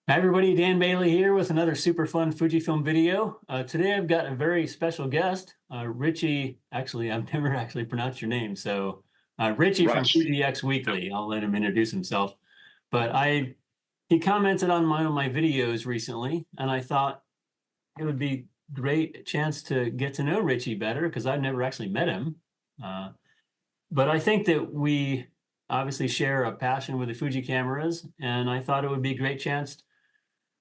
Hi everybody, Dan Bailey here with another super fun Fujifilm video. Today I've got a very special guest, Ritchie. Actually, I've never actually pronounced your name, so Ritchie from Rush. Fuji Weekly. I'll let him introduce himself. But he commented on one of my videos recently, and I thought it would be great chance to get to know Ritchie better because I've never actually met him. Uh, but I think that we obviously share a passion with the Fuji cameras, and I thought it would be a great chance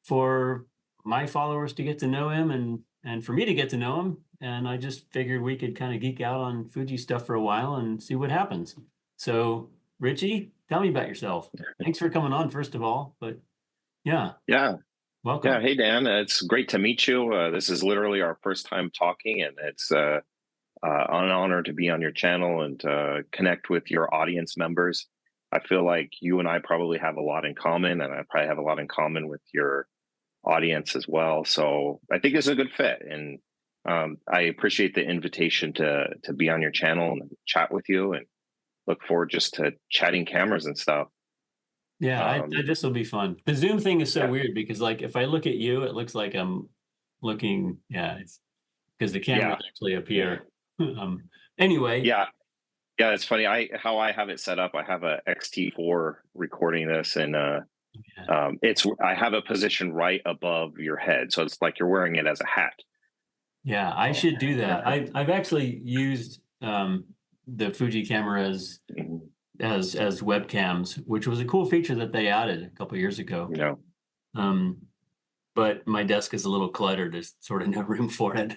for my followers to get to know him and for me to get to know him. And I just figured we could kind of geek out on Fuji stuff for a while and see what happens. So, Ritchie, tell me about yourself. Thanks for coming on, first of all. But yeah, Yeah. Yeah. welcome. Hey, Dan. It's great to meet you. This is literally our first time talking, and it's an honor to be on your channel and connect with your audience members. I feel like you and I probably have a lot in common, and I probably have a lot in common with your audience as well. So I think it's a good fit, and I appreciate the invitation to be on your channel and chat with you, and look forward just to chatting cameras and stuff. Yeah, Um, this will be fun. The Zoom thing is so yeah. weird because, like, if I look at you, it looks like I'm looking. Yeah, it's because the cameras Yeah. actually appear. um, anyway, Yeah. Yeah, it's funny. I have it set up. I have a XT4 recording this, and yeah. it's I have it positioned right above your head, so it's like you're wearing it as a hat. Yeah, I Oh. should do that. I've actually used the Fuji cameras Mhm. as webcams, which was a cool feature that they added a couple years ago. You know. Um, but my desk is a little cluttered. There's sort of no room for it.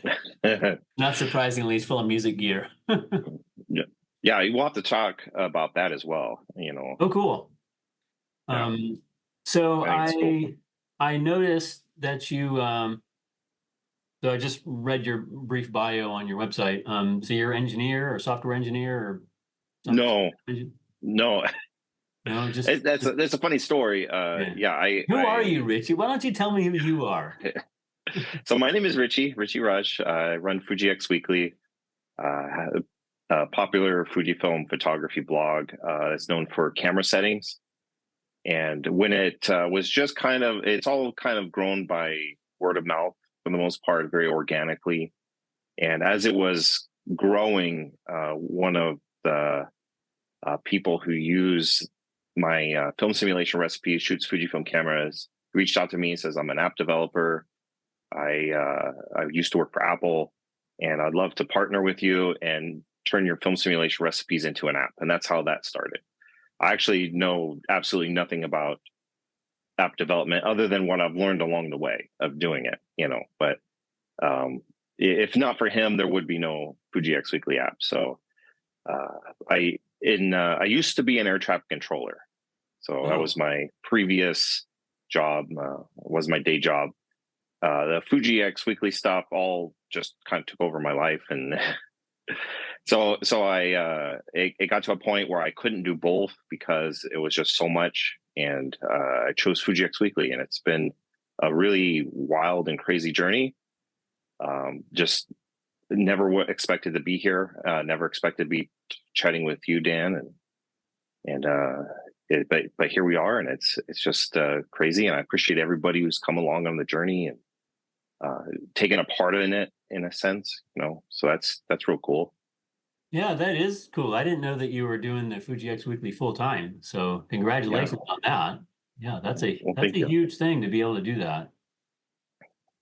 Not surprisingly, it's full of music gear. Yeah, yeah. We'll have to talk about that as well. Oh, cool. Yeah, Um, so I think it's cool. I noticed that so I just read your brief bio on your website. So you're an engineer or software engineer or something? No, no. No, That's a funny story. yeah. Yeah, Who are you, Richie? Why don't you tell me who you are? So my name is Ritchie Roesch. I run Fuji X Weekly, a popular Fujifilm photography blog. It's known for camera settings. And when it was just it's all kind of grown by word of mouth for the most part, very organically. And as it was growing, one of the people who use my film simulation recipes, shoots Fujifilm cameras, reached out to me and says, I'm an app developer. I used to work for Apple, and I'd love to partner with you and turn your film simulation recipes into an app. And that's how that started. I actually know absolutely nothing about app development other than what I've learned along the way of doing it. But if not for him, there would be no Fuji X Weekly app. So I used to be an air traffic controller, so that was Oh, my previous job. Was my day job. The Fuji X Weekly stuff all just kind of took over my life, and it got to a point where I couldn't do both because it was just so much, and I chose Fuji X Weekly, and it's been a really wild and crazy journey. Just never expected to be here. Never expected to be chatting with you, Dan, but here we are, and it's just crazy, and I appreciate everybody who's come along on the journey and taken a part in it in a sense. So that's real cool. yeah, that is cool. I didn't know that you were doing the Fuji X Weekly full time. So Yeah. congratulations on that. Yeah, Well, that's thank a you. huge thing to be able to do that.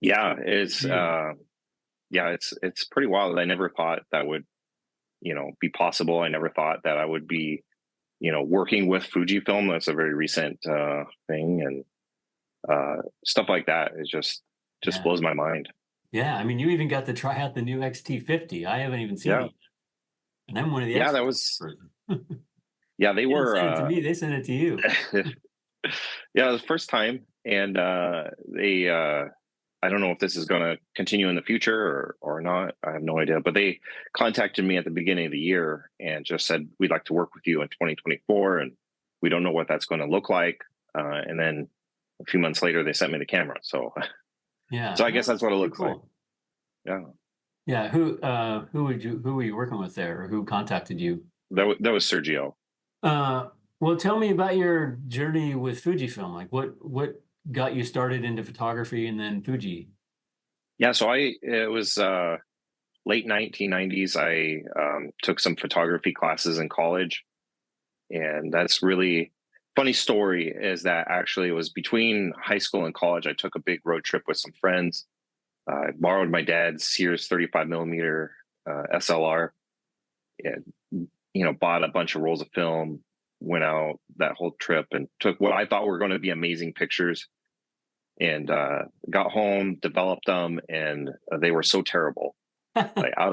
Yeah, For you. it's pretty wild. I never thought that would be possible. I never thought that I would be working with Fujifilm. That's a very recent thing, and stuff like that is just Yeah. blows my mind. Yeah. I mean, you even got to try out the new XT50. I haven't even seen Yeah, it. And I'm one of the yeah, that extras was person. yeah. They They didn't were send it to me, they sent it to you. yeah, the first time, and they I don't know if this is going to continue in the future or not. I have no idea, but they contacted me at the beginning of the year and just said we'd like to work with you in 2024, and we don't know what that's going to look like. And then a few months later, they sent me the camera. So Yeah. so I Oh, guess that's that's what it pretty looks like. cool. Yeah, Yeah. Who were you working with there or who contacted you? that was Sergio. Uh, well, tell me about your journey with Fujifilm. Like, what got you started into photography and then Fuji? Yeah, so it was late 1990s. I took some photography classes in college, and that's really funny story is that actually it was between high school and college. I took a big road trip with some friends. I borrowed my dad's Sears 35 millimeter SLR, and bought a bunch of rolls of film, went out that whole trip and took what I thought were going to be amazing pictures, and got home, developed them, and they were so terrible, like out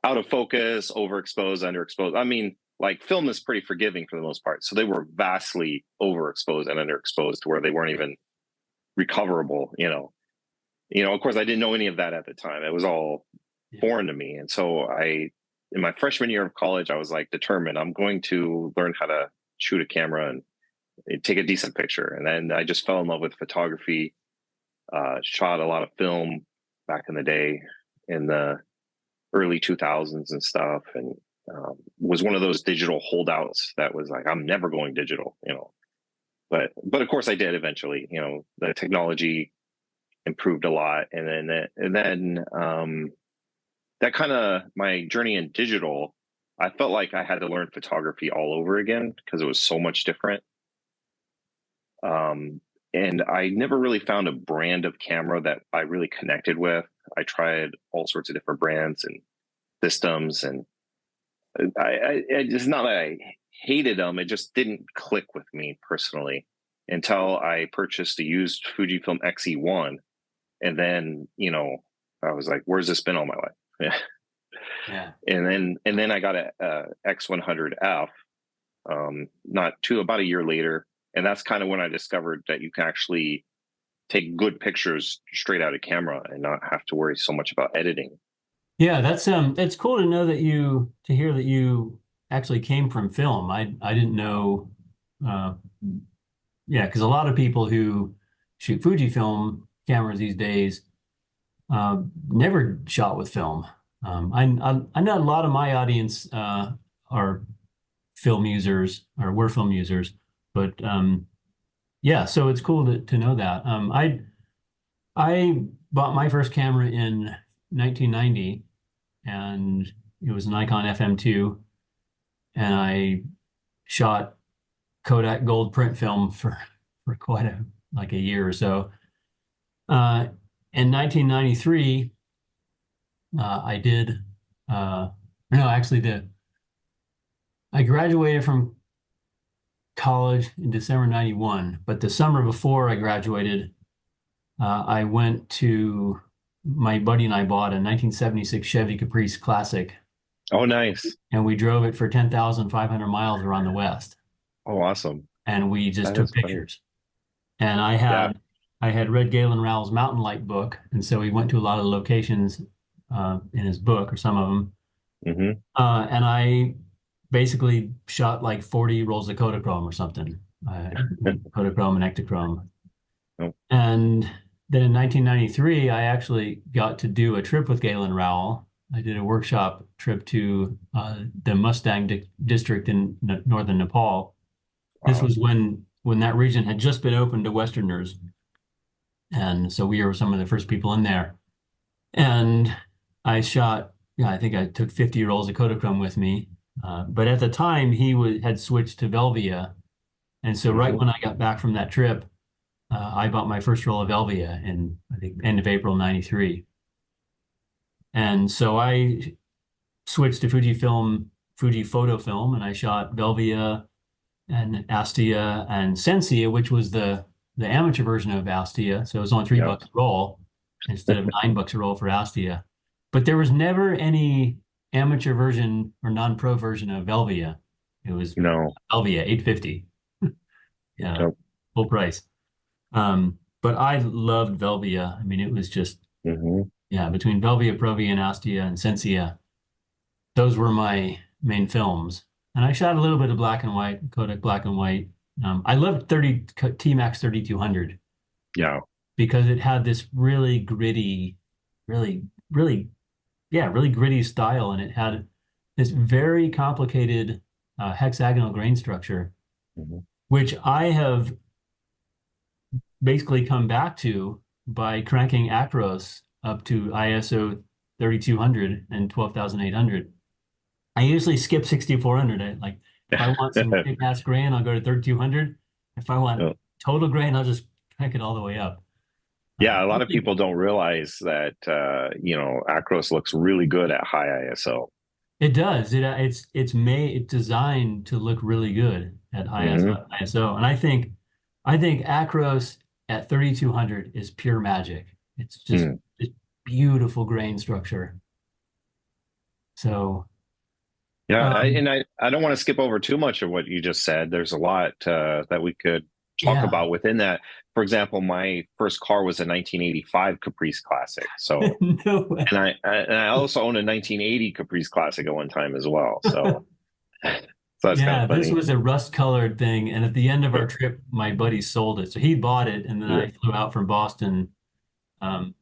of focus, overexposed, underexposed. I mean, like film is pretty forgiving for the most part, so they were vastly overexposed and underexposed to where they weren't even recoverable. Of course, I didn't know any of that at the time. It was all foreign to me, and so in my freshman year of college, I was like determined. I'm going to learn how to shoot a camera and take a decent picture. And then I just fell in love with photography. Shot a lot of film back in the day, in the early 2000s and stuff, and was one of those digital holdouts that was like, I'm never going digital, but of course I did eventually. The technology improved a lot, and then that kind of my journey in digital, I felt like I had to learn photography all over again because it was so much different. And I never really found a brand of camera that I really connected with. I tried all sorts of different brands and systems, and it's not that I hated them. It just didn't click with me personally until I purchased a used Fujifilm XE1. And then, I was like, where's this been all my life? Yeah. Yeah. And then I got a X100F, about a year later. And that's kind of when I discovered that you can actually take good pictures straight out of camera and not have to worry so much about editing. Yeah, it's cool to know to hear that you actually came from film. I didn't know, uh, yeah, because a lot of people who shoot Fujifilm cameras these days never shot with film. I know a lot of my audience are film users or were film users, but yeah, so it's cool to know that. I bought my first camera in 1990, and it was a Nikon FM2, and I shot Kodak gold print film for quite like a year or so. In 1993, I did no, actually I graduated from college in December 91, but the summer before I graduated, I went to my buddy and I bought a 1976 Chevy Caprice Classic, Oh, nice. and we drove it for 10,500 miles around the West, Oh, awesome. and we just That took is funny. pictures. And Yeah. I had read Galen Rowell's Mountain Light book, and so we went to a lot of the locations in his book, or some of them. Hmm. And I basically shot like 40 rolls of Kodachrome or something, Kodachrome and Ektachrome. Oh, And then in 1993, I actually got to do a trip with Galen Rowell. I did a workshop trip to the Mustang district in northern Nepal. This wow. was when that region had just been opened to Westerners, and so we were some of the first people in there. And I shot, yeah, I think I took 50 rolls of Kodachrome with me. But at the time, had switched to Velvia, and so right Hmm. when I got back from that trip, I bought my first roll of Velvia in, I think, end of April '93. And so I switched to Fujifilm, Fuji photo film, and I shot Velvia and Astia and Sensia, which was the amateur version of Astia. So it was only Yep. $3 a roll instead of $9 a roll for Astia. But there was never any amateur version or non-pro version of Velvia. It was No. Velvia 850. Yeah, Nope. full price. But I loved Velvia. I mean, it was just, Hmm. yeah, between Velvia, Provia, and Astia and Sensia, those were my main films. And I shot a little bit of black and white, Kodak black and white. I loved T-Max 3200 Yeah. because it had this really gritty, really, really, yeah, really gritty style. And it had this very complicated hexagonal grain structure, Hmm. which I have basically come back to by cranking Acros up to ISO 3200 and 12,800. I usually skip 6400. Like if I want some kick-ass grain, I'll go to 3200. If I want Oh, total grain, I'll just crank it all the way up. yeah, a lot I of think people don't realize that Acros looks really good at high ISO. it does. It's designed to look really good at high Hmm. ISO. And I think Acros at 3200 is pure magic. It's beautiful grain structure. So Yeah, um, I don't want to skip over too much of what you just said. There's a lot that we could talk yeah, about within that. For example, my first car was a 1985 Caprice Classic. So, no way. and I also owned a 1980 Caprice Classic at one time as well. So, so that's kind of Yeah, this funny. was a rust-colored thing, and at the end of our trip, my buddy sold it. So he bought it, and then I flew out from Boston, um,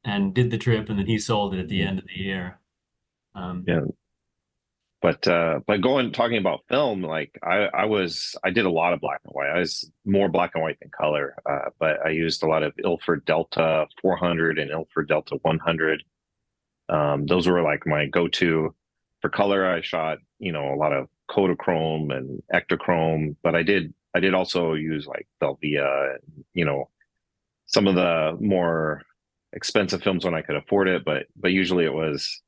and did the trip, and then he sold it at the end of the year. Um, Yeah. But going talking about film, like I did a lot of black and white. I was more black and white than color, but I used a lot of Ilford Delta 400 and Ilford Delta 100. Those were like my go-to. For color. I shot, a lot of Kodachrome and Ektachrome, but I did also use like Velvia, and, some of the more expensive films when I could afford it, but usually it was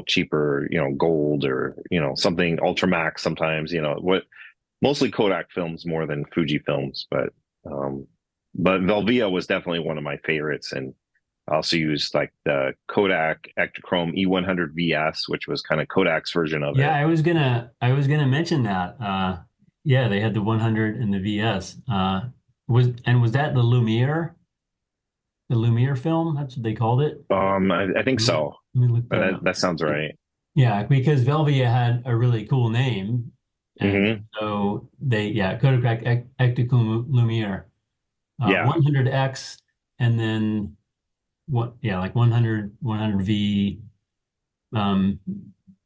cheaper, gold or, something Ultramax sometimes, what mostly Kodak films more than Fuji films, um, but Velvia was definitely one of my favorites. And I also used like the Kodak Ektachrome E100 VS, which was kind of Kodak's version of yeah, it. I was gonna mention that. Yeah, they had the 100 and the VS. Was that the Lumiere film? That's what they called it. I think Let me, so. let me look that That, up. that sounds right. Yeah, because Velvia had a really cool name, and Hmm. so Kodak Ektachrome Lumiere, Yeah. 100X, and then what? Yeah, like 100, 100V. Um,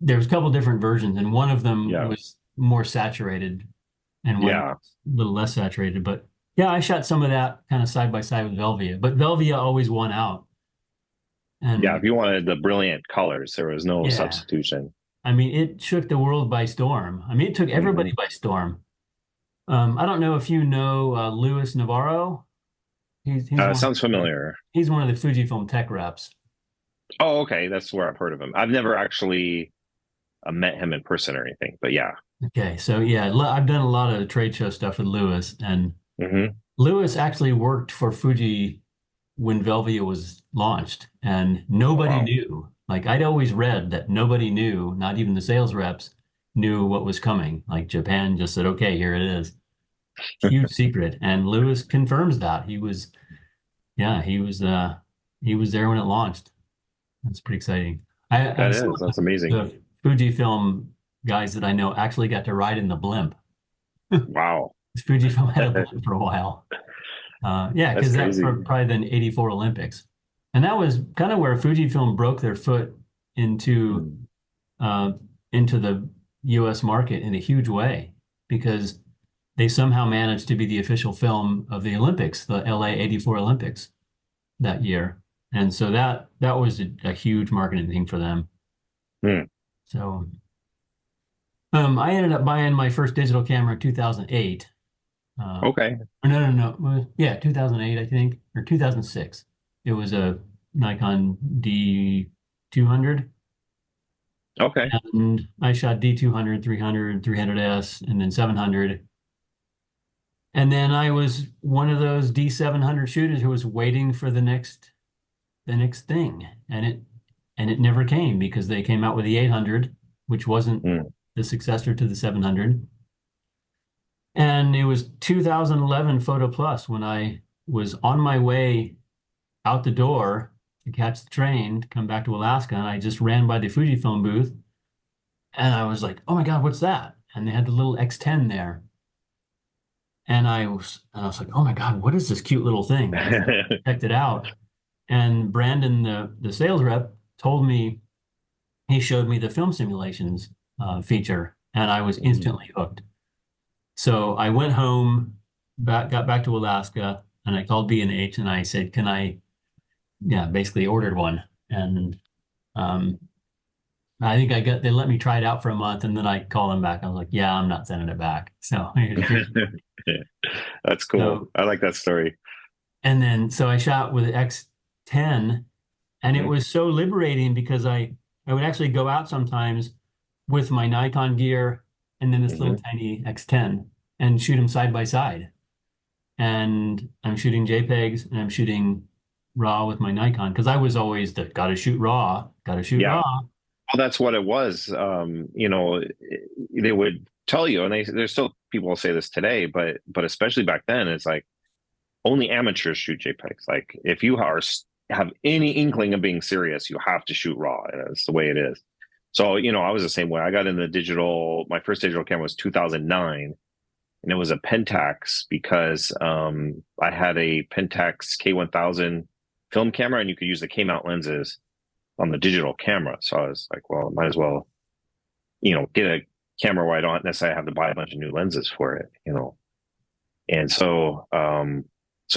there was a couple different versions, and one of them Yeah. was more saturated, and one Yeah. was a little less saturated. But yeah, I shot some of that kind of side by side with Velvia, but Velvia always won out. Yeah. If And you wanted the brilliant colors, there was no yeah, substitution. I mean, it shook the world by storm. I mean, it took everybody Hmm. by storm. I don't know if you know Louis Navarro. He's one Sounds familiar. he's one of the Fujifilm tech reps. Oh, okay. That's where I've heard of him. I've never actually met him in person or anything, but yeah. Okay, so yeah, I've done a lot of trade show stuff with Louis, and Hmm. Louis actually worked for Fuji when Velvia was launched, and Oh, nobody wow. knew. Like I'd always read that nobody knew, not even the sales reps knew what was coming. Like Japan just said, "Okay, here it is." Huge secret, and Louis confirms that yeah, he was there when it launched. That's pretty exciting. That Some is. That's of amazing. the Fujifilm guys that I know actually got to ride in the blimp. Wow. Fujifilm had a blimp for a while. Yeah, That's because that crazy. for probably the '84 Olympics, and that was kind of where Fujifilm broke their foot into Mm. uh, into the U.S. market in a huge way because they somehow managed to be the official film of the Olympics, the LA '84 Olympics that year, and so that was a huge marketing thing for them. Mm. So I ended up buying my first digital camera in 2008. Okay. Or no, no, no. Yeah, 2008, I think, or 2006. It was a Nikon D200, Okay. and I shot D200, 300, 300S, and then 700. And then I was one of those D700 shooters who was waiting for the next thing, and it never came because they came out with the 800, which wasn't Mm. the successor to the 700. And it was 2011 Photo Plus when I was on my way out the door to catch the train to come back to Alaska. And I just ran by the Fujifilm booth and I was like, oh my God, what's that? And they had the little X10 there. And I was like, oh my God, what is this cute little thing? And so I checked it out. And Brandon, the sales rep, told me he showed me the film simulations feature, and I was Mm. instantly hooked. So I went home, got back to Alaska, and I called B&H and I said, can I, yeah, basically ordered one. And um, I think they let me try it out for a month and then I called them back. I was like, yeah, I'm not sending it back. So That's cool. so, I like that story. and then so I shot with X10 and it Hmm. was so liberating because I would actually go out sometimes with my Nikon gear and then this little Hmm. tiny X10 and shoot them side by side. And I'm shooting JPEGs and I'm shooting RAW with my Nikon because I was always the gotta shoot RAW, gotta shoot Yeah. RAW. Well, that's what it was. They would tell you, and there's still people will say this today, but especially back then, it's like only amateurs shoot JPEGs. Like if you have any inkling of being serious, you have to shoot RAW, and it's the way it is. So, I was the same way. I got into digital. My first digital camera was 2009, and it was a Pentax because I had a Pentax K1000 film camera, and you could use the K-mount lenses on the digital camera. So I was like, well, might as well, get a camera where I don't necessarily have to buy a bunch of new lenses for it. And so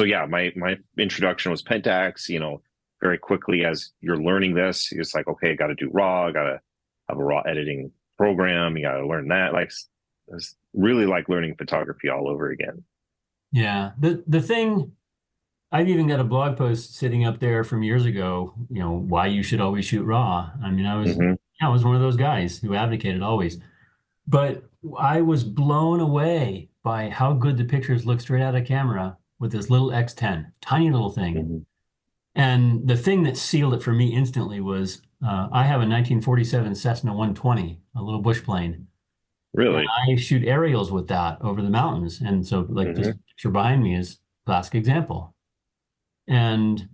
yeah, my introduction was Pentax. Very quickly as you're learning this, it's like, okay, got to do RAW, got to have a RAW editing program. You got to learn that. Like, it's really like learning photography all over again. Yeah. The thing I've even got a blog post sitting up there from years ago, why you should always shoot RAW. I mean, Hmm. I was one of those guys who advocated always. But I was blown away by how good the pictures look straight out of camera with this little X10, tiny little thing. Hmm. And the thing that sealed it for me instantly was I have a 1947 Cessna 120, a little bush plane, and Really. I shoot aerials with that over the mountains. And so, like this Hmm. picture behind me is classic example. And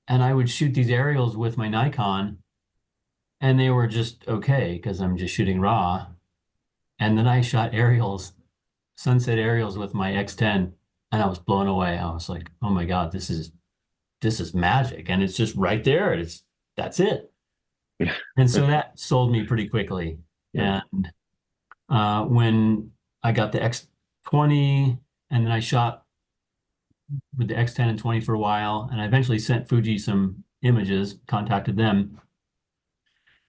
I would shoot these aerials with my Nikon, and they were just okay because I'm just shooting raw. And then I shot aerials, sunset aerials with my X10, and I was blown away. I was like, oh my God, this is magic. And it's just right there. That's it. And so that sold me pretty quickly. And when I got the X20 and then I shot with the X10 and 20 for a while, and I eventually sent Fuji some images, contacted them.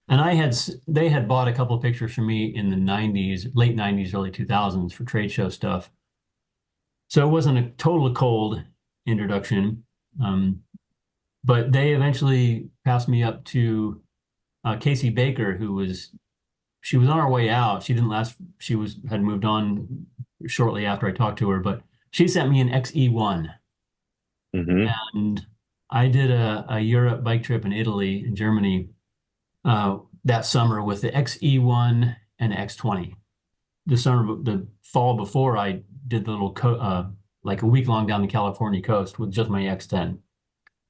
And they had bought a couple of pictures from me in the 90s, late 90s, early 2000s for trade show stuff. So it wasn't a total cold introduction. Um, but they eventually passed me up to Casey Baker, she was on her way out. She didn't last, had moved on shortly after I talked to her, but she sent me an XE1. Hmm. And I did a Europe bike trip in Italy and Germany that summer with the XE1 and X20. The fall before I did the little like a week long down the California coast with just my X10.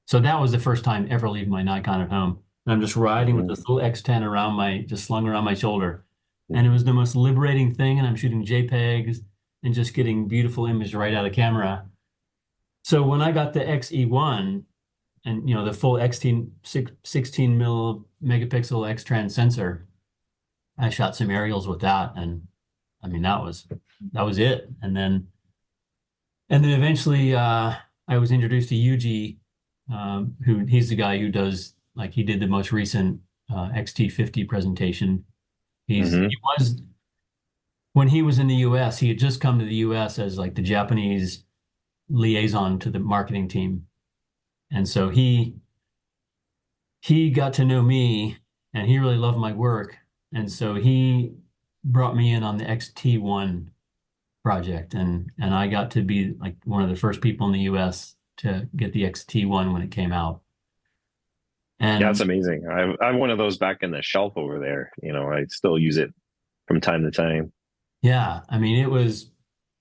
So that was the first time ever leaving my Nikon at home. And I'm just riding with Hmm. this little X10 just slung around my shoulder. And it was the most liberating thing. And I'm shooting JPEGs and just getting beautiful images right out of camera. So when I got the XE1 and the full 16 megapixel X-Trans sensor, I shot some aerials with that. And I mean that was it. And then eventually I was introduced to Yuji, he's the guy who does, like, he did the most recent XT50 presentation. Hmm. He was, when he was in the US, he had just come to the US as like the Japanese liaison to the marketing team. And so he got to know me and he really loved my work. And so he brought me in on the XT1 project, and I got to be like one of the first people in the US to get the XT1 when it came out. Yeah, it's And amazing. I have one of those back in the shelf over there. I still use it from time to time. yeah, I mean,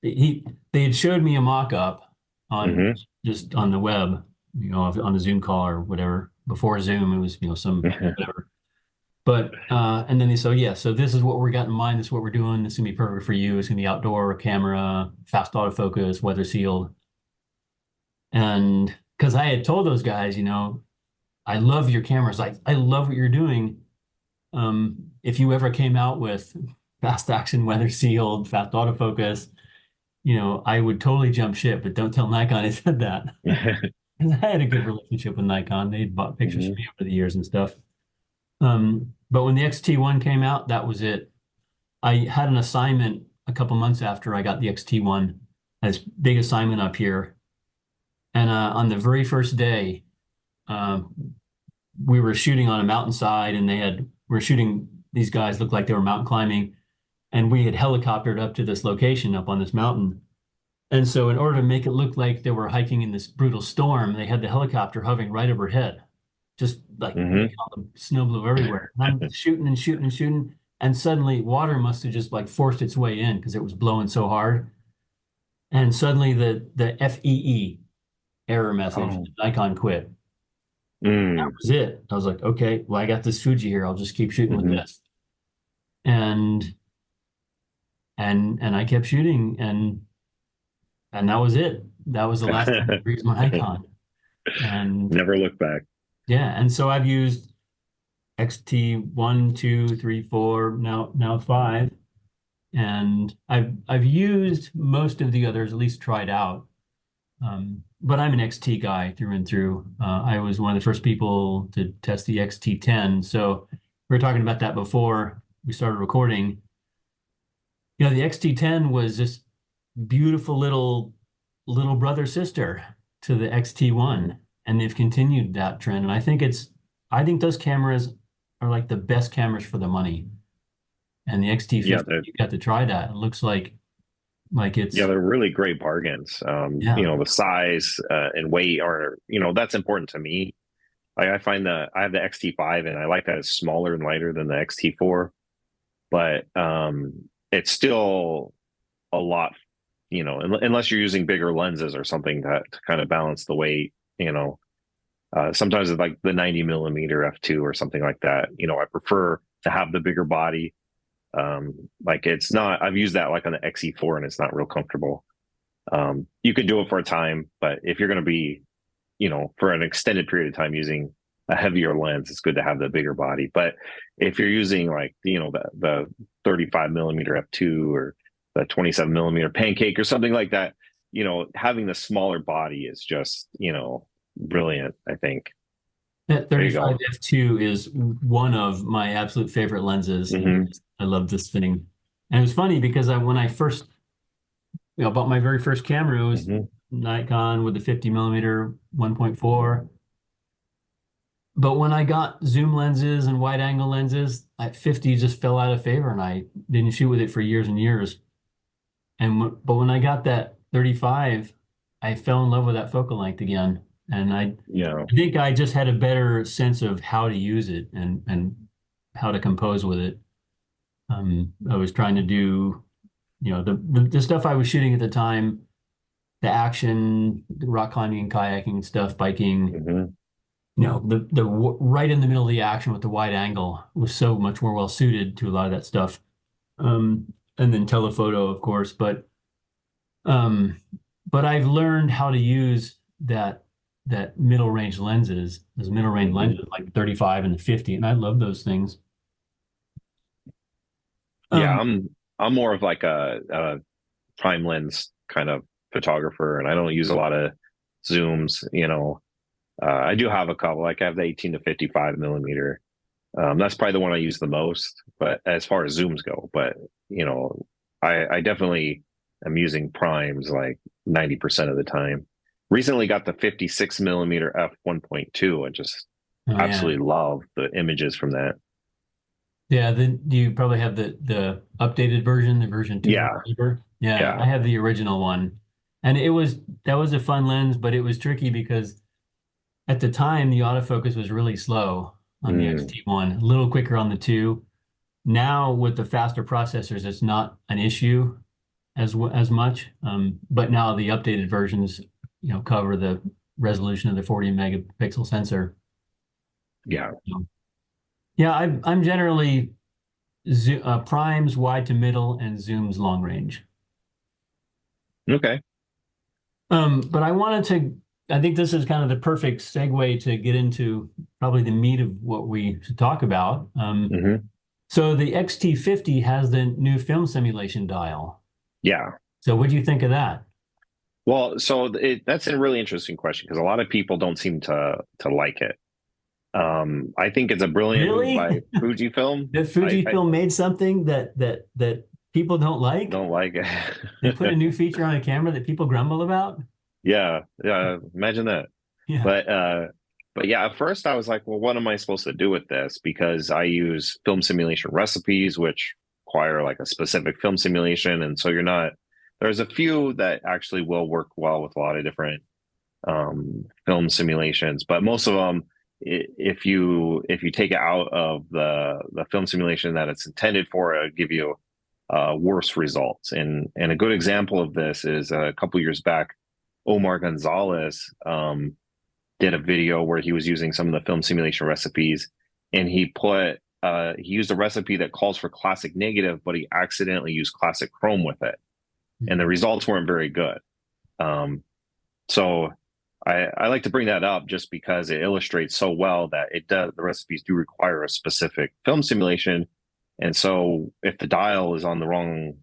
they had showed me a mock-up on Hmm. just on the web, on a Zoom call or whatever. Before Zoom, it was, some whatever. But and then they said, yeah, so this is what we got in mind. This is what we're doing. This is gonna be perfect for you. It's gonna be outdoor camera, fast autofocus, weather sealed. And because I had told those guys, I love your cameras. I love what you're doing. If you ever came out with fast action, weather sealed, fast autofocus, I would totally jump ship, but don't tell Nikon I said that. I had a good relationship with Nikon. They'd bought pictures for Mhm. me over the years and stuff. But when the XT1 came out, that was it. I had an assignment a couple months after I got the XT1, this big assignment up here. And on the very first day, um, we were shooting on a mountainside, and we were shooting, these guys looked like they were mountain climbing, and we had helicoptered up to this location up on this mountain. And so in order to make it look like they were hiking in this brutal storm, they had the helicopter hovering right overhead, just like Mhm. making all the snow blow everywhere. And I'm shooting and shooting and shooting, and suddenly water must have just like forced its way in because it was blowing so hard. And suddenly the FEE error message, Oh. Nikon quit. That Mm. was it. I was like, okay, well, I got this Fuji here. I'll just keep shooting with Mhm. this. And and I kept shooting, and that was it. That was the last time I used my Nikon. And Never look back. yeah, and so I've used XT1, 2, 3, 4, now 5. And I've used most of the others, at least tried out. But I'm an XT guy through and through. I was one of the first people to test the XT10. So we were talking about that before we started recording. The XT10 was this beautiful little brother sister to the XT1, and they've continued that trend. And I think those cameras are like the best cameras for the money. And the Yeah, XT50, you got to try that. It looks like yeah, it's they're really great bargains. yeah. The size and weight are, that's important to me. I find that I have the XT5 and I like that it's smaller and lighter than the XT4, but it's still a lot, unless you're using bigger lenses or something to kind of balance the weight, sometimes it's like the 90 millimeter f2 or something like that. I prefer to have the bigger body. Like it's not, I've used that like on the XE4 and it's not real comfortable. You could do it for a time, but if you're going to be, for an extended period of time using a heavier lens, it's good to have the bigger body. But if you're using like, the 35 millimeter f2 or the 27 millimeter pancake or something like that, having the smaller body is just, brilliant, I think. That There you 35 go. f2 is one of my absolute favorite lenses. Hmm. I love this thing. And it was funny because when I first bought my very first camera, it was Hmm. Nikon with the 50 millimeter 1.4. But when I got zoom lenses and wide angle lenses, that 50 just fell out of favor, and I didn't shoot with it for years and years. But when I got that 35, I fell in love with that focal length again. And Yeah. I think I just had a better sense of how to use it and how to compose with it. I was trying to do, the stuff I was shooting at the time, the action, the rock climbing and kayaking and stuff, biking, Hmm. right in the middle of the action with the wide angle was so much more well suited to a lot of that stuff. And then telephoto, of course, um, but I've learned how to use that middle range lenses, those middle range Hmm. lenses like 35 and the 50, and I love those things. Yeah, Um, I'm more of like a prime lens kind of photographer, and I don't use a lot of zooms. I do have a couple. Like I have the 18 to 55 millimeter. That's probably the one I use the most. But as far as zooms go, but you know, I definitely am using primes like 90% of the time. Recently got the 56 millimeter f 1.2 and just oh yeah, absolutely love the images from that. yeah. Then you probably have the updated version, the version two or Yeah, whatever. Yeah, I yeah. have the original one, and that was a fun lens, but it was tricky because at the time the autofocus was really slow on the Mm, XT1, a little quicker on the two. Now with the faster processors, it's not an issue as much. But now the updated versions, cover the resolution of the 40 megapixel sensor. yeah. Yeah, I'm generally primes wide to middle and zooms long range. Okay. But I think this is kind of the perfect segue to get into probably the meat of what we should talk about. Hmm. So the XT50 has the new film simulation dial. Yeah. So what do you think of that? Well, so that's a really interesting question because a lot of people don't seem to like it. I think it's a brilliant move Really? by Fujifilm. That I Fujifilm made something that people don't like? don't like They put a it. new feature on a camera that people grumble about? Yeah, yeah, imagine that. Yeah. But uh but yeah, at first I was like, well, what am I supposed to do with this? Because I use film simulation recipes, which require like a specific film simulation. And so there's a few that actually will work well with a lot of different film simulations, but most of them, if you take it out of the film simulation that it's intended for, it'll give you worse results. And a good example of this is a couple years back, Omar Gonzalez did a video where he was using some of the film simulation recipes, and he used a recipe that calls for classic negative, but he accidentally used classic chrome with it, and the results weren't very good. Um, so I like to bring that up just because it illustrates so well that the recipes do require a specific film simulation. And so if the dial is on the wrong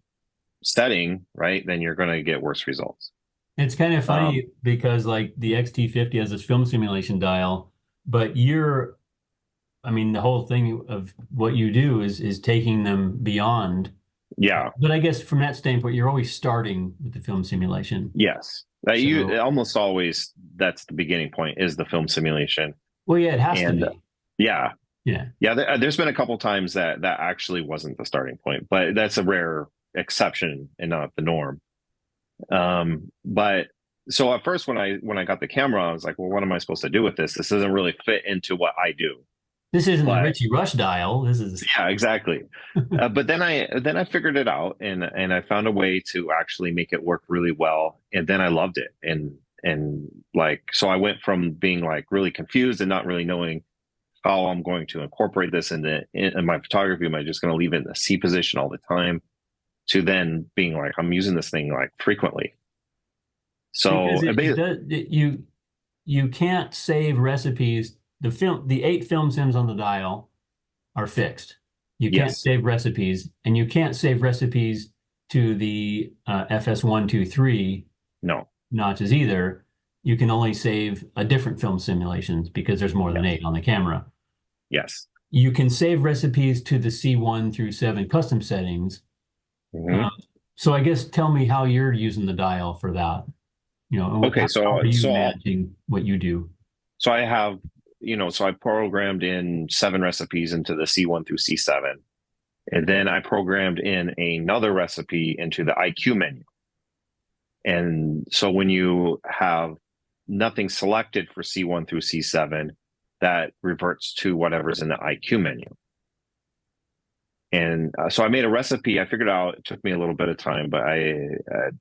setting, right, then you're going to get worse results. It's kind of Um, funny because like the XT50 has this film simulation dial, but I mean, the whole thing of what you do is taking them beyond. yeah, But I guess from that standpoint, you're always starting with the film simulation. yes. That you So, almost always that's the beginning point is the film simulation. well, yeah, it has to And be. yeah, Yeah. yeah, there's been a couple times that actually wasn't the starting point, but that's a rare exception and not the norm. But so at first when I got the camera, I was like, well, what am I supposed to do with this? This doesn't really fit into what I do. This isn't the But Ritchie Roesch dial. This is, yeah, exactly. But then I figured it out, and I found a way to actually make it work really well, and then I loved it. And like so I went from being like really confused and not really knowing how I'm going to incorporate this in my photography. Am I just going to leave it in the C position all the time? To then being like, I'm using this thing like frequently. because So it does, you can't save recipes. The 8 film sims on the dial are fixed. You can't yes, save recipes, and you can't save recipes to the FS123 no, notches either. You can only save a different film simulations because there's more than yes, 8 on the camera. yes. You can save recipes to the C1 through 7 custom settings. Hmm. Um, so I guess tell me how you're using the dial for that. And Okay, how are you so managing what you do? so I have so I programmed in 7 recipes into the C1 through C7, and then I programmed in another recipe into the IQ menu. And so when you have nothing selected for C1 through C7, that reverts to whatever's in the IQ menu. And so I made a recipe. I figured out it took me a little bit of time, but I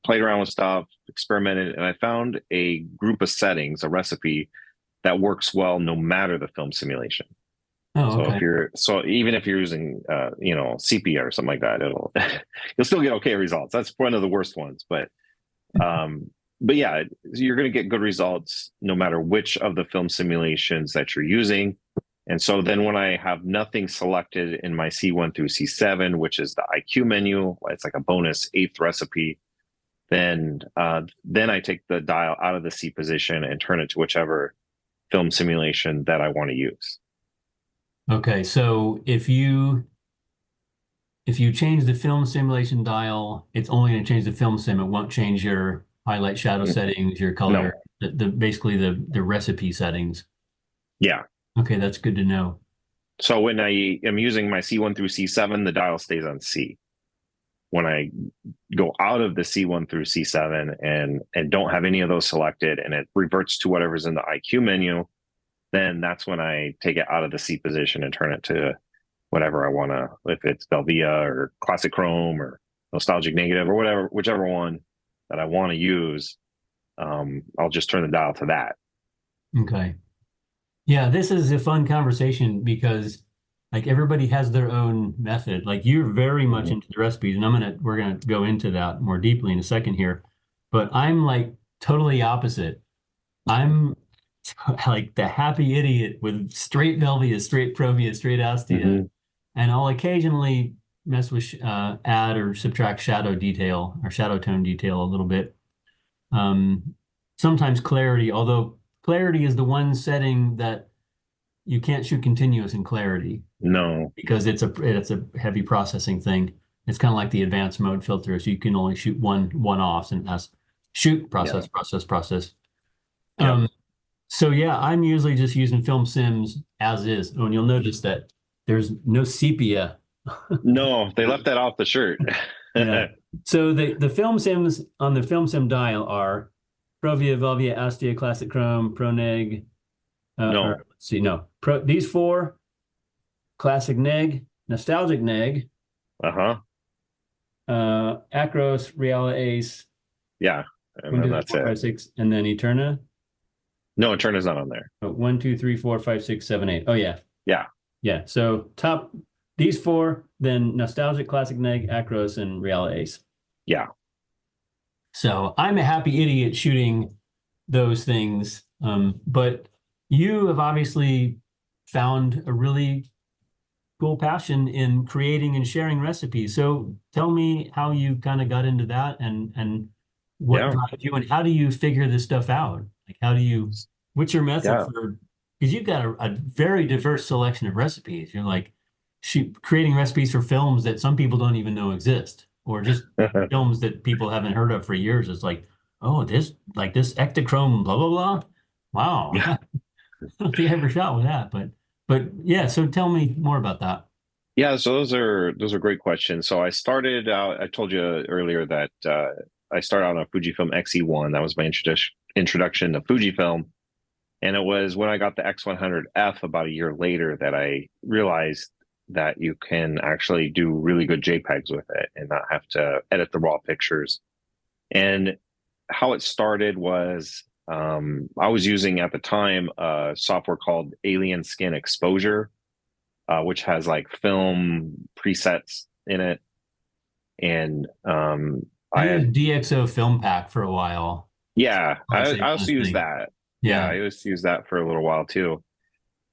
played around with stuff, experimented, and I found a group of settings, a recipe that works well no matter the film simulation. Oh, So okay. even if you're using sepia or something like that, it'll you'll still get okay results. That's one of the worst ones, um, but yeah, you're going to get good results no matter which of the film simulations that you're using. And so then when I have nothing selected in my C1 through C7, which is the IQ menu, it's like a bonus 8th recipe, then I take the dial out of the C position and turn it to whichever film simulation that I want to use. Okay. So if you change the film simulation dial, it's only going to change the film sim. It won't change your highlight shadow settings, your color, No, basically the recipe settings. yeah. Okay, that's good to know. So when I am using my C1 through C7, the dial stays on C. When I go out of the C1 through C7 and don't have any of those selected and it reverts to whatever's in the IQ menu, then that's when I take it out of the C position and turn it to whatever I want to, if it's Velvia or Classic Chrome or Nostalgic Negative or whatever, whichever one that I want to use, I'll just turn the dial to that. Okay. Yeah, this is a fun conversation because like everybody has their own method. Like you're very much Mm-hmm. into the recipes, and we're gonna go into that more deeply in a second here. But I'm like totally opposite. I'm like the happy idiot with straight Velvia, straight Provia, straight Ostia, Mm-hmm. and I'll occasionally mess with add or subtract shadow detail or shadow tone detail a little bit. Sometimes clarity, although clarity is the one setting that you can't shoot continuous in clarity No. because it's a heavy processing thing. It's kind of like the advanced mode filter, so you can only shoot one offs and that's shoot, Yeah. process. Yeah. Um, so yeah, I'm usually just using film sims as is. Oh, and you'll notice that there's no sepia. No, they left that off the shirt. Yeah. So the film sims on the film sim dial are Provia, Velvia, Astia, Classic Chrome, Pro Neg, or No. let's see, no, these four, Classic Neg, Nostalgic Neg, Uh-huh. Acros, Reala Ace, Yeah. And one, then two, three, that's four, it. five, six, and then Eterna. No, turn is not on there. One, two, three, four, five, six, seven, eight. Oh yeah, Yeah. yeah. So top these four, then Nostalgic, Classic Neg, Acros, and Reala Ace. Yeah. So I'm a happy idiot shooting those things. But you have obviously found a really cool passion in creating and sharing recipes. So tell me how you kind of got into that and what Yeah. drives you and how do you figure this stuff out? Like what's your method Yeah. for, because you've got a very diverse selection of recipes. You're like creating recipes for films that some people don't even know exist, or just films that people haven't heard of for years. It's like, oh, this Ektachrome, blah, blah, blah. Wow. Yeah. I don't think I ever shot with that, but yeah, so tell me more about that. Yeah, so those are great questions. So I started out, I told you earlier that I started out on a Fujifilm Xe1. That was my introduction to Fujifilm. And it was when I got the X100F about a year later that I realized that you can actually do really good JPEGs with it and not have to edit the raw pictures. And how it started was I was using at the time a software called Alien Skin Exposure, which has like film presets in it. And I I had, used DxO Film Pack for a while. yeah, Probably I same kind also of use thing. that. Yeah, Yeah. I used to use that for a little while too.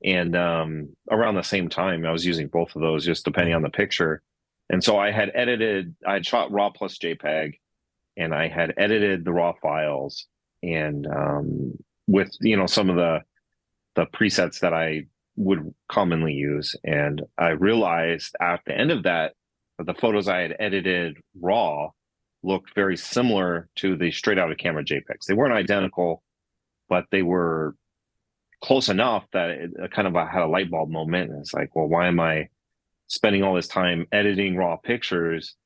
And around the same time, I was using both of those, just depending on the picture. And so I had shot RAW plus JPEG, and I had edited the RAW files, and with some of the presets that I would commonly use. And I realized at the end of that the photos I had edited RAW looked very similar to the straight out of camera JPEGs. They weren't identical, but they were close enough that it kind of had a light bulb moment. And it's like, well, why am I spending all this time editing raw pictures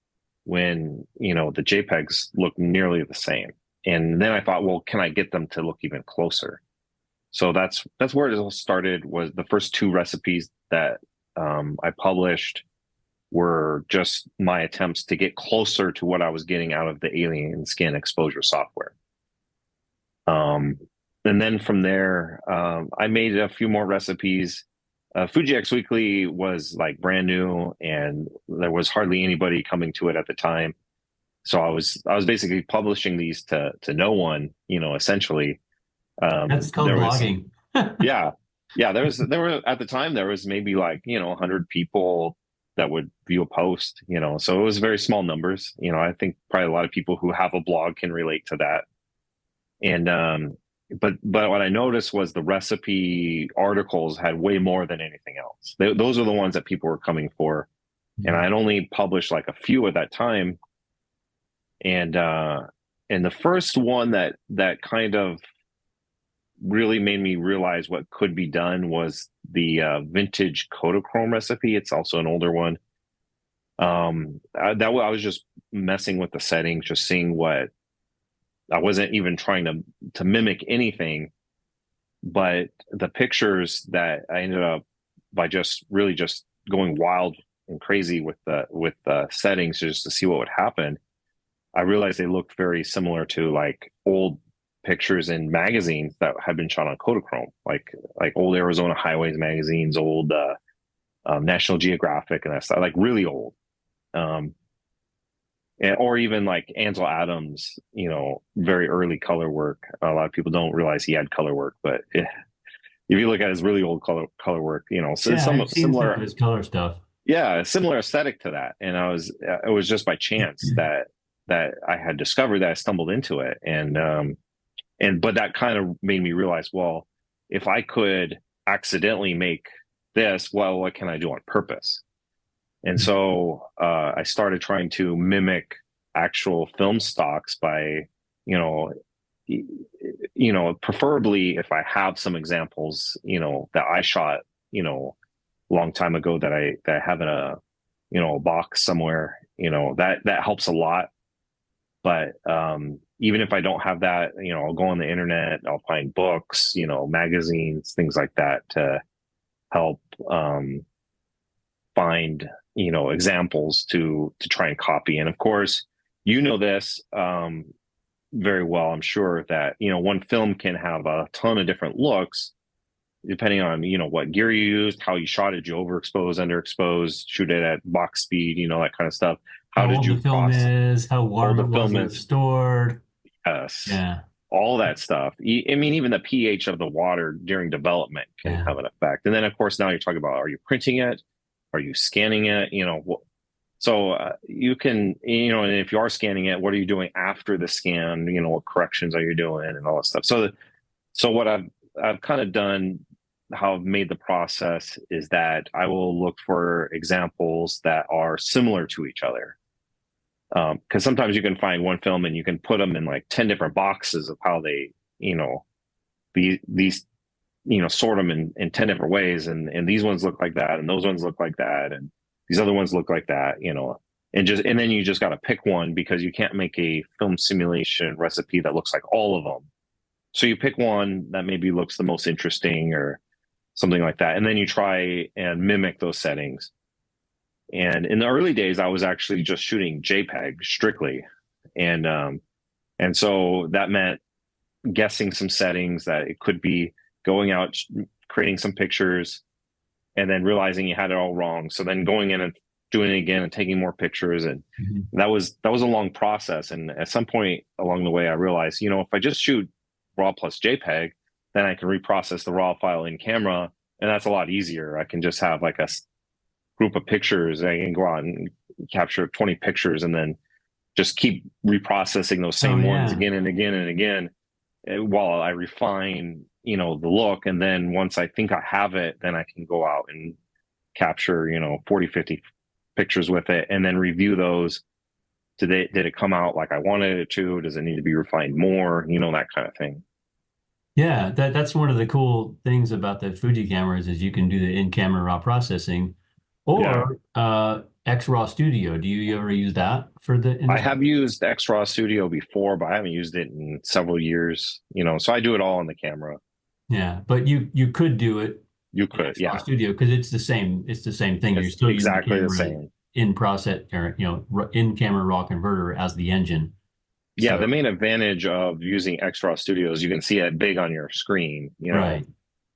when, the JPEGs look nearly the same? And then I thought, well, can I get them to look even closer? So that's where it all started. Was the first two recipes that I published were just my attempts to get closer to what I was getting out of the Alien Skin Exposure software. And then from there, I made a few more recipes. Fuji X Weekly was like brand new, and there was hardly anybody coming to it at the time. So I was basically publishing these to no one, essentially. That's called There was blogging. Yeah, yeah. There were at the time there was maybe like 100 people that would view a post. So it was very small numbers. I think probably a lot of people who have a blog can relate to that. And but what I noticed was the recipe articles had way more than anything else. Those are the ones that people were coming for, and I'd only published like a few at that time. And the first one that kind of really made me realize what could be done was the vintage Kodachrome recipe. It's also an older one. I was just messing with the settings, just seeing what. I wasn't even trying to mimic anything, but the pictures that I ended up by just really just going wild and crazy with the settings just to see what would happen. I realized they looked very similar to like old pictures in magazines that had been shot on Kodachrome, like old Arizona Highways magazines, old National Geographic, and that stuff, like really old. Or even like Ansel Adams, very early color work. A lot of people don't realize he had color work, but if you look at his really old color work, so Yeah, some I've seen some of similar. his color stuff. yeah, a similar aesthetic to that. And it was just by chance that I had discovered that. I stumbled into it. But that kind of made me realize, well, if I could accidentally make this, well, what can I do on purpose? And so I started trying to mimic actual film stocks by, you know, preferably if I have some examples, that I shot, a long time ago that I have in a box somewhere, that helps a lot. But even if I don't have that, I'll go on the internet, I'll find books, magazines, things like that to help find, examples to try and copy. And of course, this very well, I'm sure that, one film can have a ton of different looks depending on, what gear you used, how you shot it. Did you overexpose, underexpose, shoot it at box speed, that kind of stuff. How How did old the you film is, how all warm the it was film when it was is? stored. Yes. Yeah, All that stuff. I mean, even the pH of the water during development can yeah. have an effect. And then, of course, now you're talking about, are you printing it? Are you scanning it? So you can, and if you are scanning it, what are you doing after the scan? What corrections are you doing and all that stuff. So what I've kind of done, how I've made the process is that I will look for examples that are similar to each other. Because sometimes you can find one film and you can put them in like 10 different boxes of how they, these, sort them in 10 different ways. And these ones look like that. And those ones look like that. And these other ones look like that, and then you just got to pick one because you can't make a film simulation recipe that looks like all of them. So you pick one that maybe looks the most interesting or something like that. And then you try and mimic those settings. And in the early days, I was actually just shooting JPEG strictly. And so that meant guessing some settings that it could be, going out, creating some pictures, and then realizing you had it all wrong. So then going in and doing it again and taking more pictures. And that was a long process. And at some point along the way, I realized, if I just shoot RAW plus JPEG, then I can reprocess the RAW file in camera. And that's a lot easier. I can just have like a group of pictures. I can go out and capture 20 pictures and then just keep reprocessing those same ones again and again and again while I refine, the look. And then once I think I have it, then I can go out and capture, 40, 50 pictures with it and then review those. Did it come out like I wanted it to? Does it need to be refined more? That kind of thing. Yeah, that's one of the cool things about the Fuji cameras is you can do the in-camera raw processing Yeah. or XRAW Studio. Do you ever use that for the I have used XRAW Studio before, but I haven't used it in several years, so I do it all on the camera. Yeah, but you could do it You in could, XRAW yeah. Studio because it's the same thing. You're It's still using the exactly the camera same. in process or in camera raw converter as the engine. Yeah, So the main advantage of using XRAW Studio is you can see it big on your screen, right.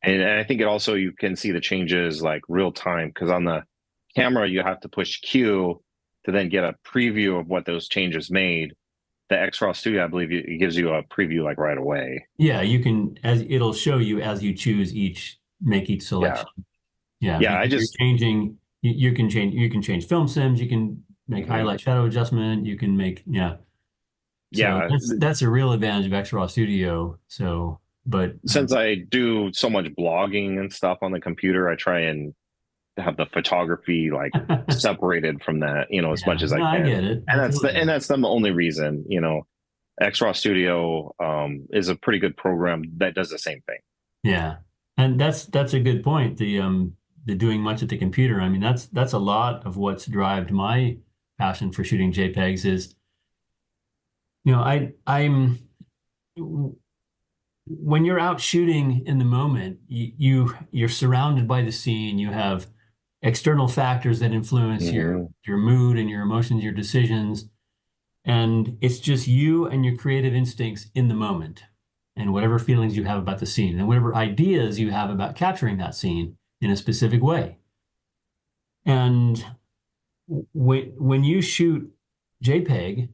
and I think you can see the changes like real time because on the camera you have to push Q to then get a preview of what those changes made. The XRAW Studio, I believe, it gives you a preview like right away. Yeah, you can as it'll show you as you choose make each Yeah, selection. Yeah, yeah. I because you're just changing you can change film sims, you can make mhm. highlight shadow adjustment, you can make yeah. So Yeah. that's a real advantage of XRAW Studio. So but Since I do so much blogging and stuff on the computer, I try and have the photography like separated from that, as much yeah, as I no, I can. get it. I And totally get it. that's the only reason, XRAW Studio is a pretty good program that does the same thing. Yeah. And that's a good point. The doing much at the computer. I mean, that's a lot of what's driven my passion for shooting JPEGs is, I'm when you're out shooting in the moment, you're surrounded by the scene. You have external factors that influence Hmm. your mood and your emotions, your decisions, and it's just you and your creative instincts in the moment, and whatever feelings you have about the scene, and whatever ideas you have about capturing that scene in a specific way. And when you shoot JPEG,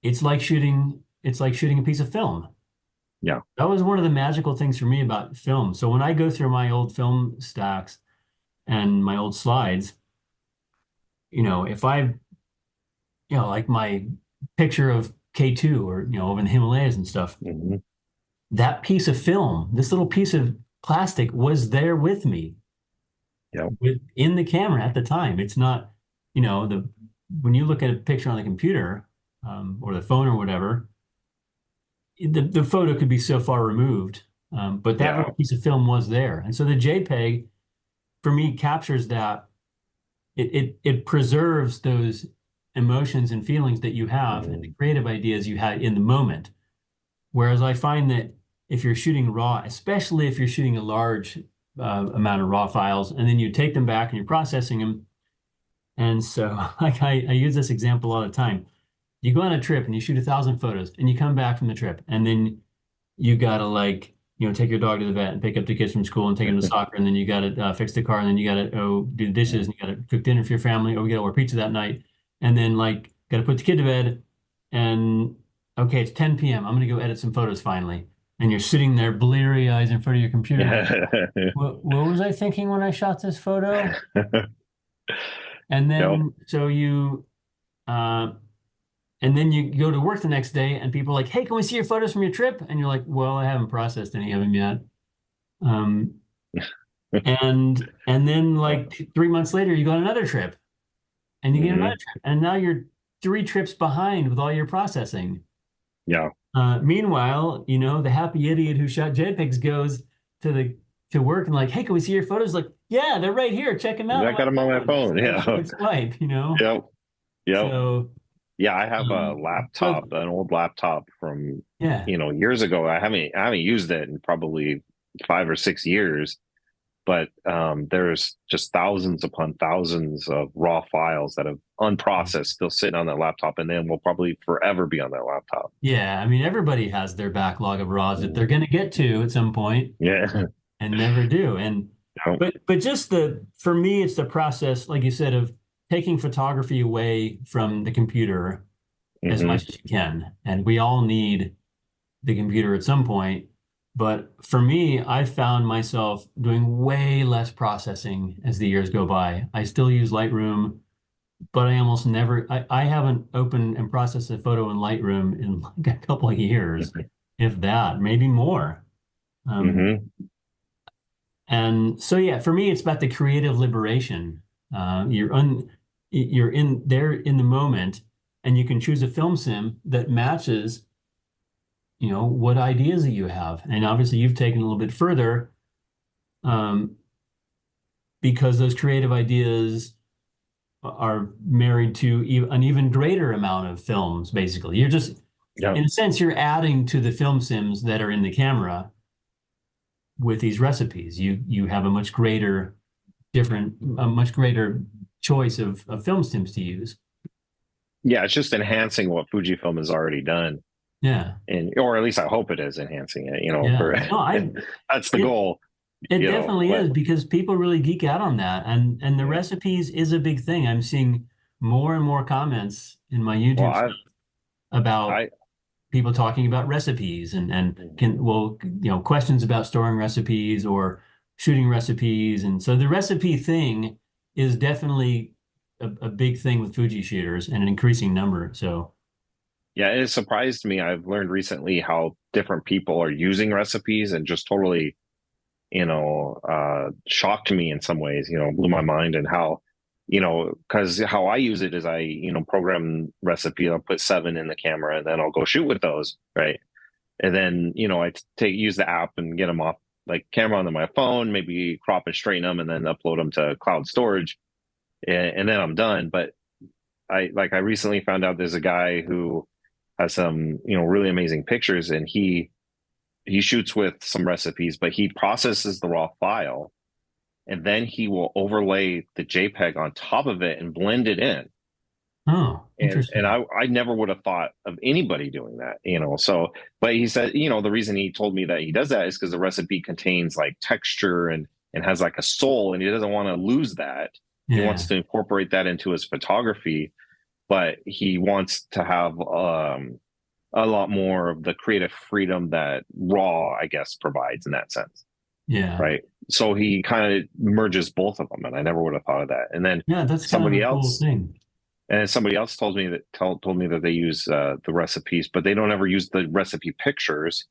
it's like shooting a piece of film. Yeah. That was one of the magical things for me about film. So when I go through my old film stacks and my old slides, if I, like my picture of K2 or, over in the Himalayas and stuff, Hmm. that piece of film, this little piece of plastic was there with me Yep. in the camera at the time. It's not, when you look at a picture on the computer, or the phone or whatever, the photo could be so far removed, but that Yeah. little piece of film was there. And so the JPEG for me captures that. It preserves those emotions and feelings that you have and the Hmm. creative ideas you had in the moment. Whereas I find that if you're shooting raw, especially if you're shooting a large amount of raw files, and then you take them back and you're processing them. And so, like I use this example all the time. You go on a trip and you shoot 1,000 photos, and you come back from the trip, and then you gotta like take your dog to the vet and pick up the kids from school and take them to soccer, and then you gotta fix the car, and then you gotta do the dishes, and you gotta cook dinner for your family, or we gotta order pizza that night, and then like gotta put the kid to bed, and okay, it's 10 p.m. I'm gonna go edit some photos finally, and you're sitting there bleary eyes in front of your computer going, what was I thinking when I shot this photo? And Yep. then uh, and then you go to work the next day, and people are like, "Hey, can we see your photos from your trip?" And you're like, "Well, I haven't processed any of them yet." Um, and then like 3 months later, you go on another trip, and you get another Hmm. trip, and now you're 3 trips behind with all your processing. Yeah. Meanwhile, the happy idiot who shot JPEGs goes to the to work and like, "Hey, can we see your photos?" Like, yeah, they're right here. Check them out I on my got them on my phone. phone. Yeah. Swipe, swipe. Yep. Yep. So, Yeah, I have a so laptop, an old laptop from, yeah. years ago. I haven't used it in probably 5 or 6 years, but there's just thousands upon thousands of raw files that have unprocessed still sitting on that laptop, and then will probably forever be on that laptop. Yeah, I mean, everybody has their backlog of raws that they're Mm. going to get to at some point Yeah. and never do. And Yep. but just for me, it's the process, like you said, of taking photography away from the computer as Hmm. much as you can. And we all need the computer at some point. But for me, I found myself doing way less processing as the years go by. I still use Lightroom, but I almost never, I haven't opened and processed a photo in Lightroom in like a couple of years, if that, maybe more. Um, Hmm. and so, yeah, for me, it's about the creative liberation. You're in there in the moment, and you can choose a film sim that matches, what ideas that you have. And obviously, you've taken a little bit further, um, because those creative ideas are married to an even greater amount of films, basically. You're just, Yep. in a sense, you're adding to the film sims that are in the camera with these recipes. You have a much greater choice of film sims to use. Yeah, it's just enhancing what Fujifilm has already done, Yeah. and or at least I hope it is enhancing it. Yeah. For No, that's the it goal. it definitely But is because people really geek out on that. And the yeah. recipes is a big thing. I'm seeing more and more comments in my Well, YouTube I stuff about I people talking about recipes and Mhm. questions about storing recipes or shooting recipes. And so the recipe thing is definitely a big thing with Fuji shooters and an increasing number. So Yeah, it has surprised me. I've learned recently how different people are using recipes, and just totally, shocked me in some ways, blew my mind. And how, because how I use it is I, program recipe, I'll put 7 in the camera, and then I'll go shoot with those, right? And then, I use the app and get them off like camera onto my phone, maybe crop and straighten them, and then upload them to cloud storage, and then I'm done. But I recently found out there's a guy who has some, really amazing pictures, and he shoots with some recipes, but he processes the raw file, and then he will overlay the JPEG on top of it and blend it in. oh, And interesting. I never would have thought of anybody doing that, so, but he said, the reason he told me that he does that is because the recipe contains like texture and has like a soul, and he doesn't want to lose that. He wants Yeah. to incorporate that into his photography, but he wants to have a lot more of the creative freedom that raw, I guess, provides in that sense. Yeah. right? So he kind of merges both of them, and I never would have thought of that. And then Yeah, that's kind of somebody a cool else, thing. and somebody else told me that they use the recipes, but they don't ever use the recipe pictures.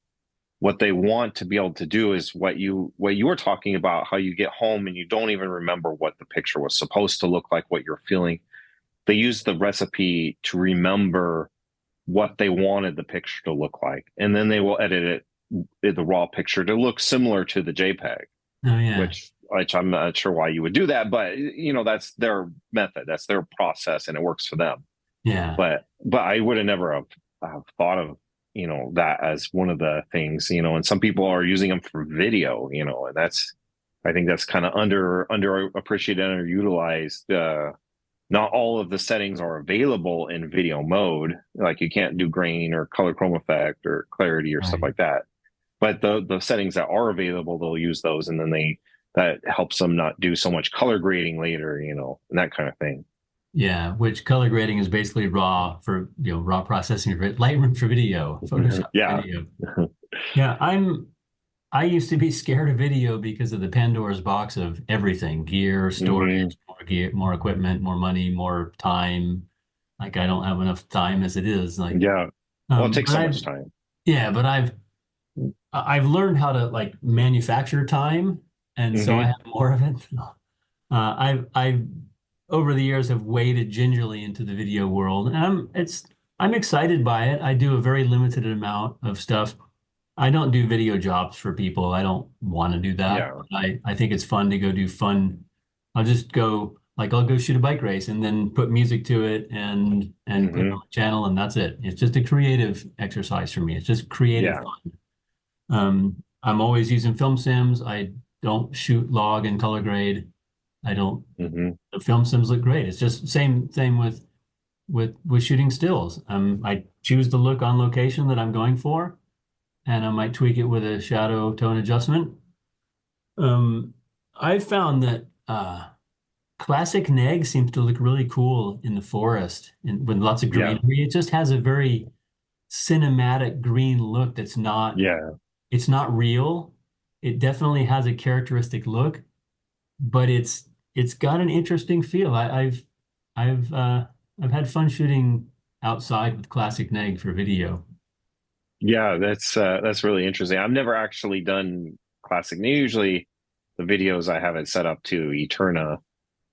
What they want to be able to do is what you were talking about, how you get home and you don't even remember what the picture was supposed to look like, what you're feeling. They use the recipe to remember what they wanted the picture to look like, and then they will edit it, the raw picture, to look similar to the JPEG, Oh yeah. which I'm not sure why you would do that, but that's their method, that's their process, and it works for them. Yeah. But I would have never have thought of that as one of the things, and some people are using them for video, and I think that's kind of underappreciated, underutilized. Not all of the settings are available in video mode. Like you can't do grain or color chrome effect or clarity or stuff Right. like that. But the settings that are available, they'll use those, and then that helps them not do so much color grading later, and that kind of thing. Yeah, which color grading is basically raw for raw processing for Lightroom for video, Photoshop for Yeah. video. Yeah, I used to be scared of video because of the Pandora's box of everything, gear, Hmm. storage, more gear, more equipment, more money, more time. Like I don't have enough time as it is. Like, Yeah. Well, it takes but so I've much time. yeah, but I've learned how to like manufacture time, and so I Hmm. have more of it. I've over the years have waded gingerly into the video world, and I'm excited by it. I do a very limited amount of stuff. I don't do video jobs for people. I don't want to do that. Yeah. I think it's fun to go do fun. I'll just go like I'll go shoot a bike race and then put music to it and put it on Hmm. my channel, and that's it. It's just a creative exercise for me. It's just creative Yeah. fun. I'm always using film sims. I don't shoot log and color grade. I don't. Hmm. The film sims look great. It's just same with shooting stills. I choose the look on location that I'm going for, and I might tweak it with a shadow tone adjustment. Um, I found that classic neg seems to look really cool in the forest and with lots of Yeah. greenery. It just has a very cinematic green look Yeah. it's not real. It definitely has a characteristic look, but it's got an interesting feel. I've I've had fun shooting outside with classic neg for video. Yeah. That's really interesting. I've never actually done classic. Usually, the videos I have it set up to Eterna,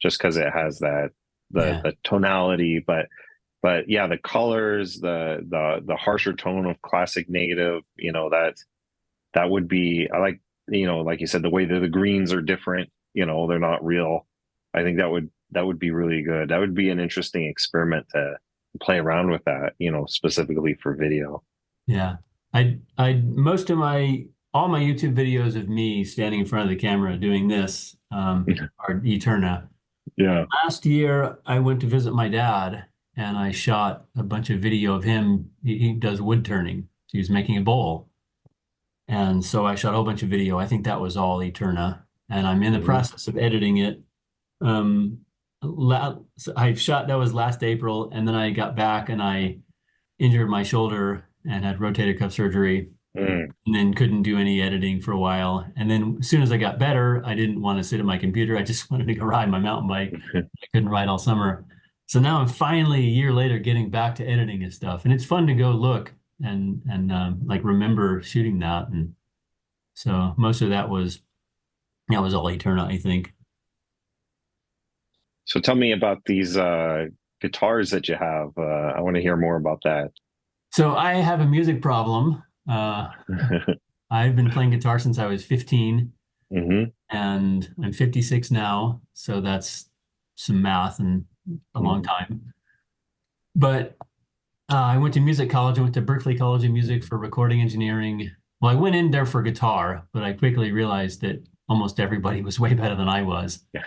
just because it has that Yeah. the tonality, but yeah, the colors, the harsher tone of classic negative, that would be, I like, like you said, the way that the greens are different, they're not real. I think that would be really good. That would be an interesting experiment to play around with that, specifically for video. Yeah. I most of my all my YouTube videos of me standing in front of the camera doing this are Eterna. Yeah. Last year I went to visit my dad and I shot a bunch of video of him. He does wood turning. So he was making a bowl. And so I shot a whole bunch of video. I think that was all Eterna. And I'm in the Hmm. process of editing it. Um, so I shot that was last April, and then I got back and I injured my shoulder and had rotator cuff surgery, Mm. and then couldn't do any editing for a while. And then as soon as I got better, I didn't want to sit at my computer. I just wanted to go ride my mountain bike. I couldn't ride all summer. So now I'm finally a year later getting back to editing and stuff. And it's fun to go look and like remember shooting that. And so most of that was all Eterna, I think. So tell me about these guitars that you have. I want to hear more about that. So I have a music problem. Uh, I've been playing guitar since I was 15, Hmm. and I'm 56 now. So that's some math and a long time. But I went to music college. I went to Berklee College of Music for recording engineering. Well, I went in there for guitar, but I quickly realized that almost everybody was way better than I was. Yeah.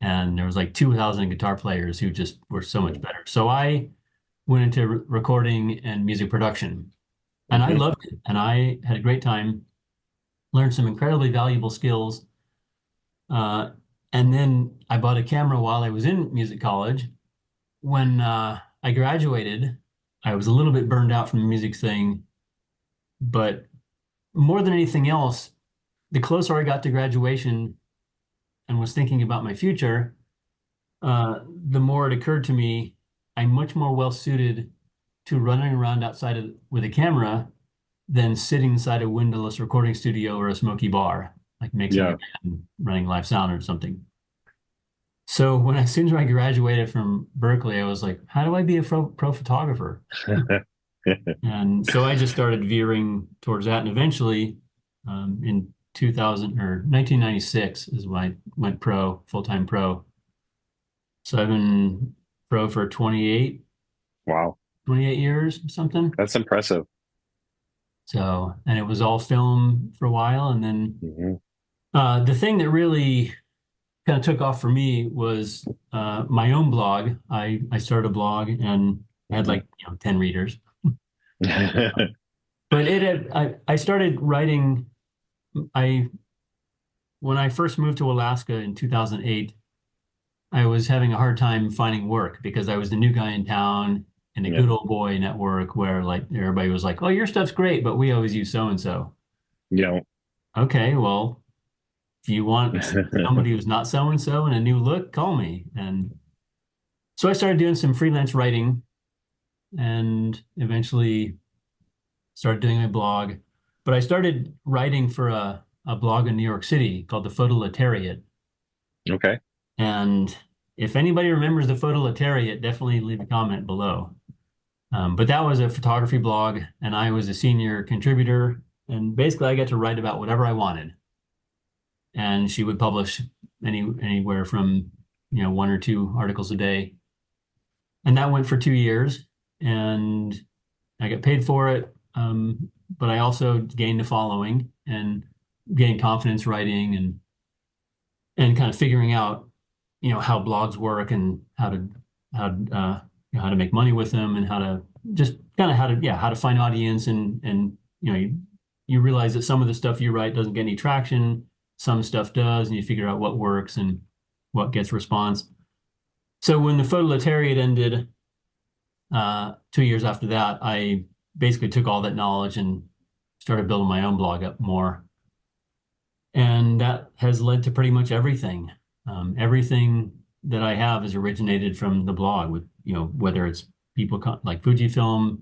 And there was like 2,000 guitar players who just were so much better. So I went into recording and music production, and I Hmm. loved it. And I had a great time, learned some incredibly valuable skills. Uh, and then I bought a camera while I was in music college. When I graduated, I was a little bit burned out from the music thing, but more than anything else, the closer I got to graduation and was thinking about my future, the more it occurred to me I'm much more well suited to running around outside with a camera than sitting inside a windowless recording studio or a smoky bar, like mixing Yeah. a band, running live sound or something. So as soon as I graduated from Berkeley, I was like, how do I be a pro photographer? And so I just started veering towards that. And eventually, in 2000 or 1996 is when I went pro, full-time pro. So I've been pro for Wow. 28 years, something. That's impressive. So, and it was all film for a while. And then Hmm. the thing that really kind of took off for me was my own blog. I started a blog and I had Hmm. like 10 readers. But I started writing. I When I first moved to Alaska in 2008, I was having a hard time finding work because I was the new guy in town in a Yeah. good old boy network where like everybody was like, "Oh, your stuff's great, but we always use so and so." Yeah. Okay, well, if you want somebody who's not so and so and a new look, call me. And so I started doing some freelance writing and eventually started doing my blog. But I started writing for a blog in New York City called the Photoletariat. Okay. And if anybody remembers the Photoletariat, definitely leave a comment below. But that was a photography blog, and I was a senior contributor. And basically, I got to write about whatever I wanted. And she would publish anywhere from one or two articles a day. And that went for 2 years, and I got paid for it. But I also gained a following and gained confidence writing and kind of figuring out how blogs work and how to make money with them and how to just kind of how to find audience and you realize that some of the stuff you write doesn't get any traction, some stuff does, and you figure out what works and what gets response. So when the Photoletariat ended, 2 years after that, I basically took all that knowledge and started building my own blog up more. And that has led to pretty much everything. Everything that I have is originated from the blog with, whether it's people like Fujifilm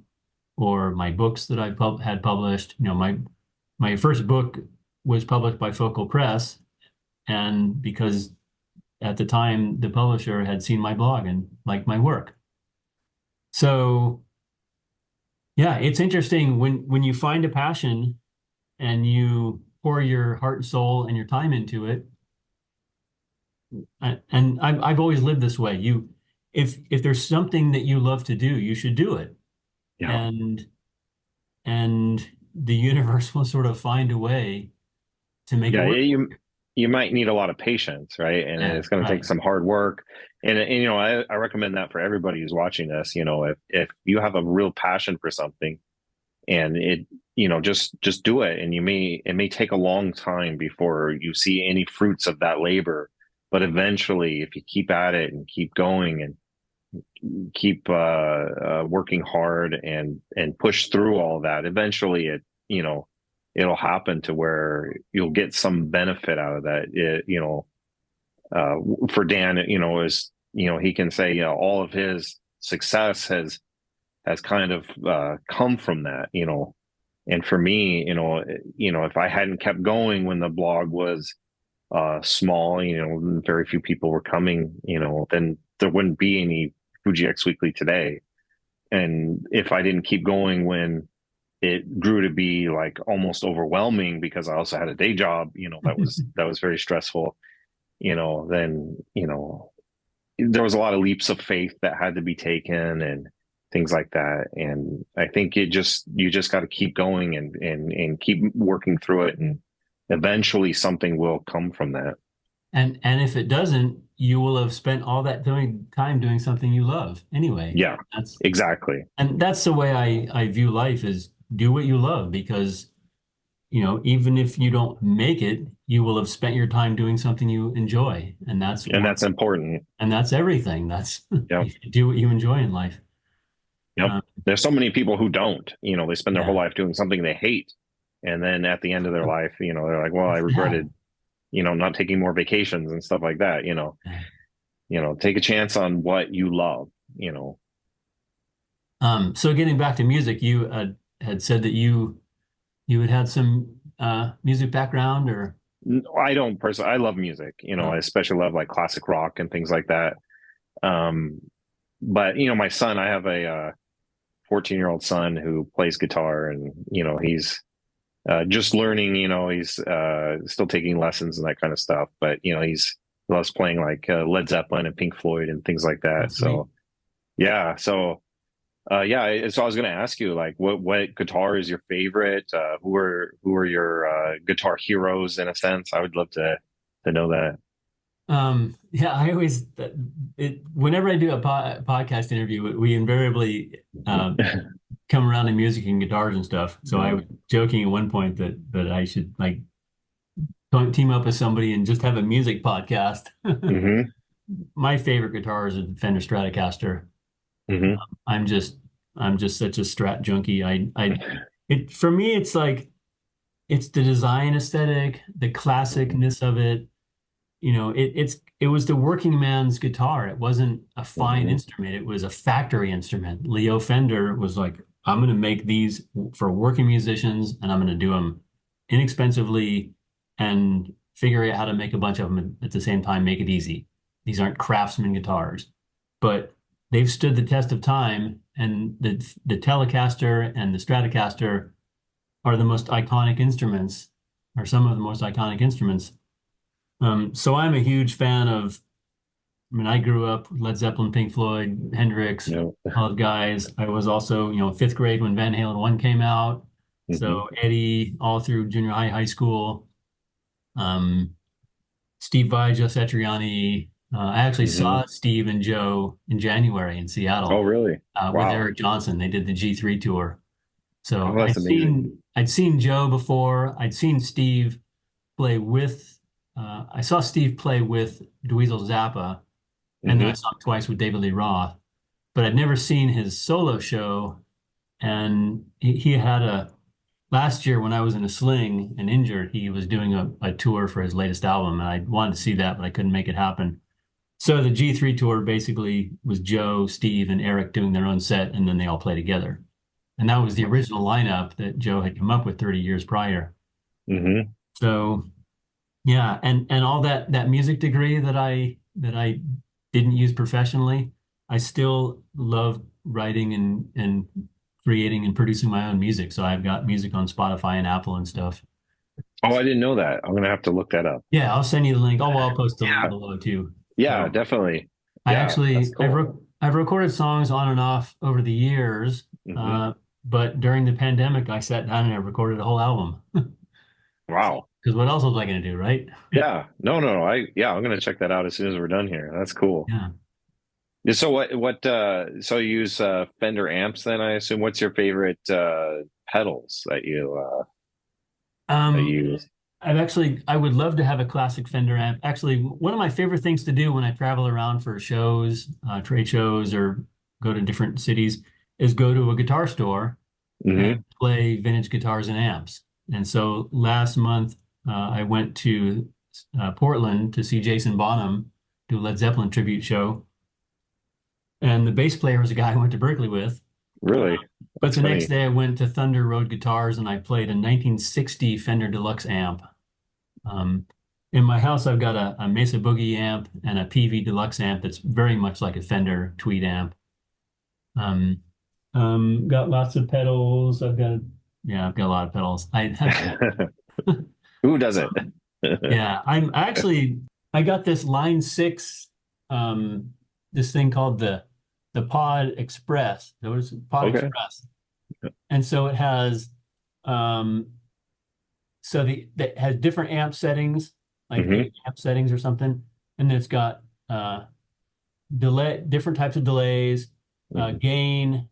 or my books that I've had published. My first book was published by Focal Press, and because at the time the publisher had seen my blog and liked my work. So yeah, it's interesting when you find a passion and you pour your heart and soul and your time into it. And I've always lived this way. If there's something that you love to do, you should do it. Yeah. And and the universe will sort of find a way to make it Yeah. work. You might need a lot of patience, right? And Yeah, it's going to take right. some hard work. And I recommend that for everybody who's watching this. If you have a real passion for something, and just do it, and it may take a long time before you see any fruits of that labor, but eventually, if you keep at it and keep going and keep working hard and push through all that, eventually it'll happen to where you'll get some benefit out of that. Uh, for Dan, is he can say all of his success has kind of come from that. And for me, if I hadn't kept going when the blog was small, very few people were coming, then there wouldn't be any Fuji X Weekly today. And if I didn't keep going when it grew to be like almost overwhelming because I also had a day job, that was very stressful, then, there was a lot of leaps of faith that had to be taken and things like that. And I think you just got to keep going and keep working through it. And eventually something will come from that. And if it doesn't, you will have spent all that time doing something you love anyway. Yeah, exactly. That's the way I view life is do what you love because even if you don't make it, you will have spent your time doing something you enjoy. And that's important. And that's everything. That's Yeah. you should do what you enjoy in life. Yep. Um, There's so many people who don't, they spend their whole yeah, life doing something they hate. And then at the end of their life, they're like, well, I Yeah. regretted, not taking more vacations and stuff like that. Take a chance on what you love, you know. So getting back to music, you had said that you had some music background, or I don't personally, I love music, I oh, especially love like classic rock and things like that. Um, but my son, I have a 14-year-old son who plays guitar, and he's just learning. He's still taking lessons and that kind of stuff. But he loves playing like Led Zeppelin and Pink Floyd and things like that. that's sweet. So yeah, so I was going to ask you, like, what guitar is your favorite? Who are your guitar heroes in a sense? I would love to know that. Yeah, I always whenever I do a podcast interview, we invariably come around to music and guitars and stuff. So I was joking at one point that I should like team up with somebody and just have a music podcast. Hmm. My favorite guitar is a Fender Stratocaster. Hmm. I'm just I'm just such a Strat junkie. It for me it's like it's the design aesthetic, the classicness of it. It was the working man's guitar. It wasn't a fine Hmm. instrument. It was a factory instrument. Leo Fender was like, I'm going to make these for working musicians, and I'm going to do them inexpensively and figure out how to make a bunch of them at the same time, make it easy. These aren't craftsman guitars, but they've stood the test of time, and the Telecaster and the Stratocaster are the most iconic instruments, or some of the most iconic instruments. So I'm a huge fan of, I mean, I grew up with Led Zeppelin, Pink Floyd, Hendrix, No. all the guys. I was also, fifth grade when Van Halen 1 came out. Hmm. So Eddie all through junior high, high school. Um, Steve Vai, Joe Satriani. I actually Hmm. saw Steve and Joe in January in Oh, Seattle really? with Wow. Eric Johnson. They did the G3 tour. So Oh, that's amazing. I'd seen Joe before. I'd seen Steve play with, I saw Steve play with Dweezil Zappa, and then I Hmm. saw him twice with David Lee Roth, but I'd never seen his solo show. And he had last year when I was in a sling and injured, he was doing a tour for his latest album, and I wanted to see that, but I couldn't make it happen. So the G3 tour basically was Joe, Steve, and Eric doing their own set, and then they all play together. And that was the original lineup that Joe had come up with 30 years prior. Hmm. So yeah, and all that music degree that I didn't use professionally, I still love writing and creating and producing my own music. So I've got music on Spotify and Apple and stuff. Oh, I didn't know that. I'm gonna have to look that up. Yeah, I'll send you the link. Oh, well, I'll post the link Yeah. below too. Yeah, So definitely. I Yeah, that's actually cool. I've recorded songs on and off over the years, Hmm. but during the pandemic, I sat down and I recorded a whole album. Wow. Because what else was I going to do, right? Yeah. No, no, no. I'm gonna check that out as soon as we're done here. That's cool. Yeah. Yeah, so so you use Fender amps then, I assume. What's your favorite pedals that you Um, use? I would love to have a classic Fender amp. Actually, one of my favorite things to do when I travel around for shows, trade shows, or go to different cities is go to a guitar store and Hmm. play vintage guitars and amps. And so last month, I went to Portland to see Jason Bonham do a Led Zeppelin tribute show. And the bass player was a guy I went to Berkeley with. Really? But That's the next funny. day, I went to Thunder Road Guitars and I played a 1960 Fender Deluxe amp. Um, in my house, I've got a Mesa Boogie amp and a PV Deluxe amp that's very much like a Fender Tweed amp. Um, got lots of pedals. I've got a lot of pedals. I have, Who doesn't? yeah, I got this Line 6, um, this thing called the Pod Express. There was Pod Okay. Express. And so it has, um, so that has different amp settings, like Hmm. 8 amp settings or something, and then it's got different types of delays, Hmm. gain,